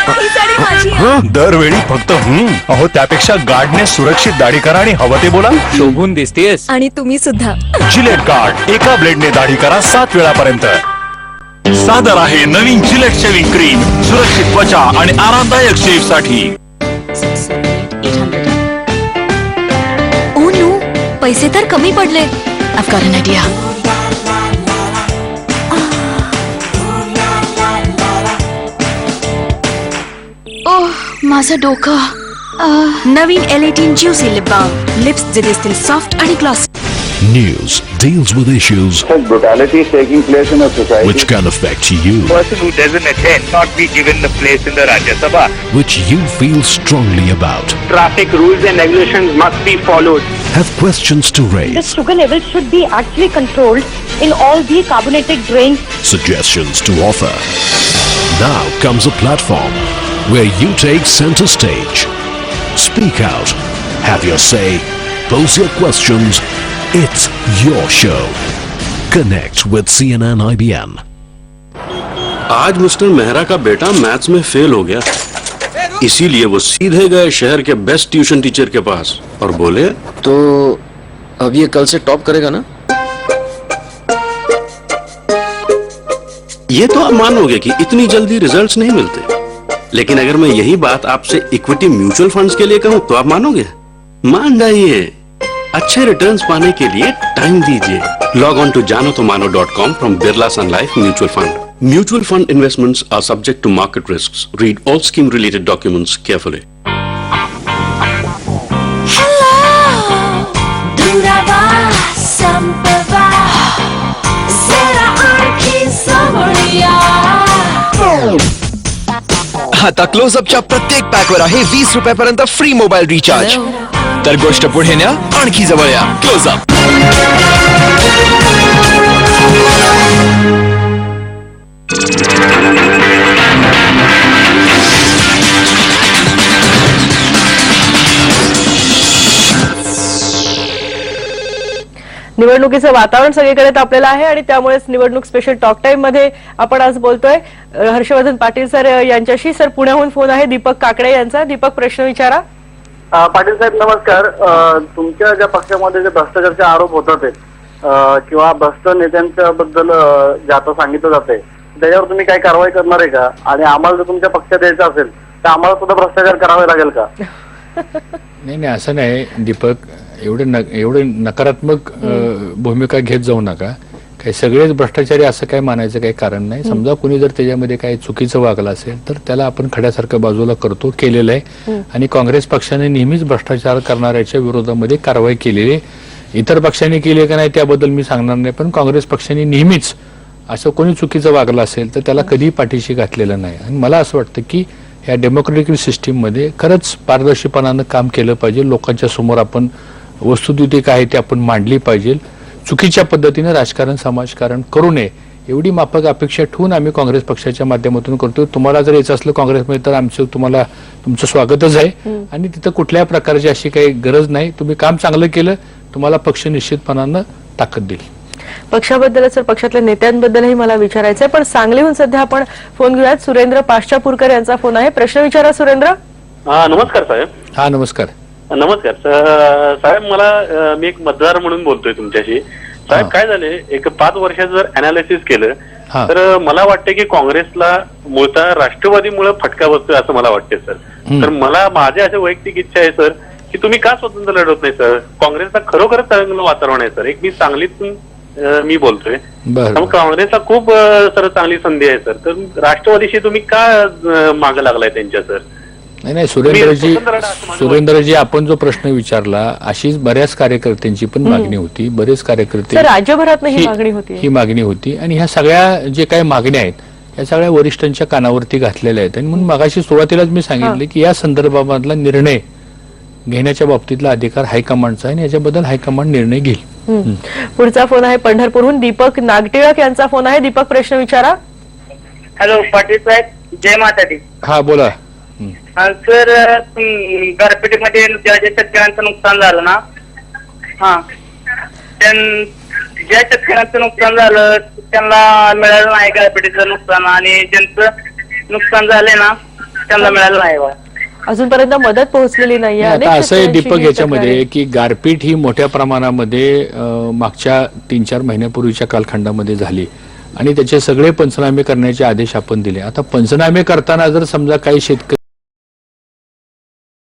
ही साडी माझी आहे. दरवेळी फक्त अहो त्यापेक्षा गार्डने सुरक्षित दाढी करा आणि हवं ते बोला. शोभून दिसतेस. आणि तुम्ही सुद्धा. जिलेट गार्ड, एका ब्लेडने दाढी करा 7 वेळापर्यंत. सादर आहे नवीन जिलेट शेविंग क्रीम, सुरक्षित त्वचा आणि आरामदायक शेव साठी. ओ नो, पैसे तर कमी पडले. I've got an idea. ओह, माझं डोकं. नवीन L18 juicy lip balm lips जे दिसतील सॉफ्ट आणि glossy. News deals with issues brutality is taking place in a society which can affect you, person who doesn't attend not be given the place in the Rajya Sabha. which you feel strongly about, Traffic rules and regulations must be followed. have questions to The raise, sugar level should be actually controlled in all the carbonated drinks. suggestions to offer. Now comes a platform where you take center stage. Speak out, have your say, pose your questions. It's your show. Connect with CNN IBN. आज mister Mehra का बेटा maths में fail हो गया, इसीलिए वो सीधे गए शहर के बेस्ट ट्यूशन टीचर के पास और बोले, तो अब ये कल से टॉप करेगा ना? ये तो आप मानोगे कि इतनी जल्दी रिजल्ट्स नहीं मिलते, लेकिन अगर मैं यही बात आपसे इक्विटी म्यूचुअल फंड्स के लिए कहूं तो आप मानोगे? मान जाइए, अच्छे रिटर्न्स पाने के लिए टाइम दीजिए. Log on to janotomano.com from Birla Sun Life mutual fund. Mutual fund investments are subject to market risks. Read all scheme related documents carefully. आता क्लोजअपच्या प्रत्येक पॅकवर आहे 20 रुपयापर्यंत फ्री मोबाईल रिचार्ज. तर गोष्ट पुढे न्या, आणखी जवळ या. क्लोजअप. निवडणुकीचं वातावरण सगळीकडे तापलेलं आहे आणि त्यामुळेच निवडणूक स्पेशल टॉक टाइम मध्ये आपण आज बोलतोय. हर्षवर्धन पाटील सर यांच्याशी. सर, पुण्याहून फोन आहे दीपक काकडे यांचा. दीपक, प्रश्न विचारा. पाटील साहेब नमस्कार. तुमच्या ज्या पक्षामध्ये जे भ्रष्टाचाराचे आरोप होतात किंवा भ्रष्ट नेत्यांच्या बद्दल जे आता सांगितलं जाते त्याच्यावर तुम्ही काही कारवाई करणार आहे का? आणि आम्हाला जर तुमच्या पक्षात यायचं असेल तर आम्हाला सुद्धा भ्रष्टाचार करावे लागेल का? नाही, असं नाही दीपक. एवढे नकारात्मक भूमिका घेत जाऊ नका. काही सगळेच भ्रष्टाचारी असं काय मानायचं काही कारण नाही. समजा कुणी जर त्याच्यामध्ये काही चुकीचं वागलं असेल तर त्याला आपण खड्यासारखं बाजूला करतो, केलेलं आहे. आणि काँग्रेस पक्षाने नेहमीच भ्रष्टाचार करणाऱ्याच्या विरोधामध्ये कारवाई केलेली आहे. इतर पक्षांनी केली का नाही त्याबद्दल मी सांगणार नाही, पण काँग्रेस पक्षाने नेहमीच असं कोणी चुकीचं वागलं असेल तर त्याला कधीही पाठीशी घातलेलं नाही. आणि मला असं वाटतं की या डेमोक्रेटिक सिस्टीममध्ये खरंच पारदर्शीपणानं काम केलं पाहिजे. लोकांच्या समोर आपण वस्तुस्थिती काय ते आपण मांडली पाहिजे. चुकीच्या पद्धतीने राजकारण समाजकारण करू नये एवढी माफक अपेक्षा ठेवून आम्ही काँग्रेस पक्षाच्या माध्यमातून करतो. तुम्हाला जर यायचं असलं काँग्रेसमध्ये तर तुमचं स्वागतच आहे आणि तिथं कुठल्याही प्रकारची अशी काही गरज नाही. तुम्ही काम चांगलं केलं, तुम्हाला पक्ष निश्चितपणानं ताकद देईल. पक्षाबद्दल सर, पक्षातल्या नेत्यांबद्दलही मला विचारायचं आहे, पण सांगलीहून सध्या आपण फोन घेऊयात. सुरेंद्र पाष्टापूरकर यांचा फोन आहे. प्रश्न विचारा सुरेंद्र. नमस्कार साहेब. हा, नमस्कार. नमस्कार साहेब. मला मी एक मतदार म्हणून बोलतोय तुमच्याशी. साहेब, काय झाले, एक 5 वर्षात जर अनालिसिस केलं तर मला वाटतं की काँग्रेसला मूळतः राष्ट्रवादीमुळे फटका बसतोय असं मला वाटते सर. तर मला माझी अशी वैयक्तिक इच्छा आहे सर की तुम्ही का स्वतंत्र लढवत नाही सर? काँग्रेसला खरोखरच चांगलं वातावरण आहे सर. एक मी सांगलीतून मी बोलतोय. काँग्रेसला खूप सर चांगली संधी आहे सर. तर राष्ट्रवादीशी तुम्ही का मागे लागलाय त्यांच्या सर? नाही, सुरेंद्रजी, आपण जो प्रश्न विचारला अशीच बऱ्याच कार्यकर्त्यांची पण मागणी होती. बरेच कार्यकर्ते राज्यभरात ही मागणी होती आणि ह्या सगळ्या जे काही मागण्या आहेत या सगळ्या वरिष्ठांच्या कानावरती घातलेल्या आहेत. आणि म्हणून मगाशी सुरुवातीलाच मी सांगितलं की या संदर्भामधला निर्णय घेण्याच्या बाबतीतला अधिकार हायकमांडचा आहे आणि याच्याबद्दल हायकमांड निर्णय घेईल. पुढचा फोन आहे पंढरपूरहून दीपक नागटिळक यांचा फोन आहे. दीपक, प्रश्न विचारा. हॅलो पाटील साहेब, जय माता दी. हा, बोला. सर, गारपिटीमध्ये ज्या शेतकऱ्यांचं नुकसान झालं ना, ज्या शेतकऱ्यांचं नुकसान झालं त्यांना मिळालं नाही गारपिटीचं नुकसान, आणि ज्यांचं नुकसान झालंय ना त्यांना मिळालं नाही. अजूनपर्यंत मदत पोहोचलेली नाही. आता असं आहे दीपक याच्यामध्ये की गारपीट ही मोठ्या प्रमाणामध्ये मागच्या 3-4 महिन्यापूर्वीच्या कालखंडामध्ये झाली आणि त्याचे सगळे पंचनामे करण्याचे आदेश आपण दिले. आता पंचनामे करताना जर समजा काही शेतकरी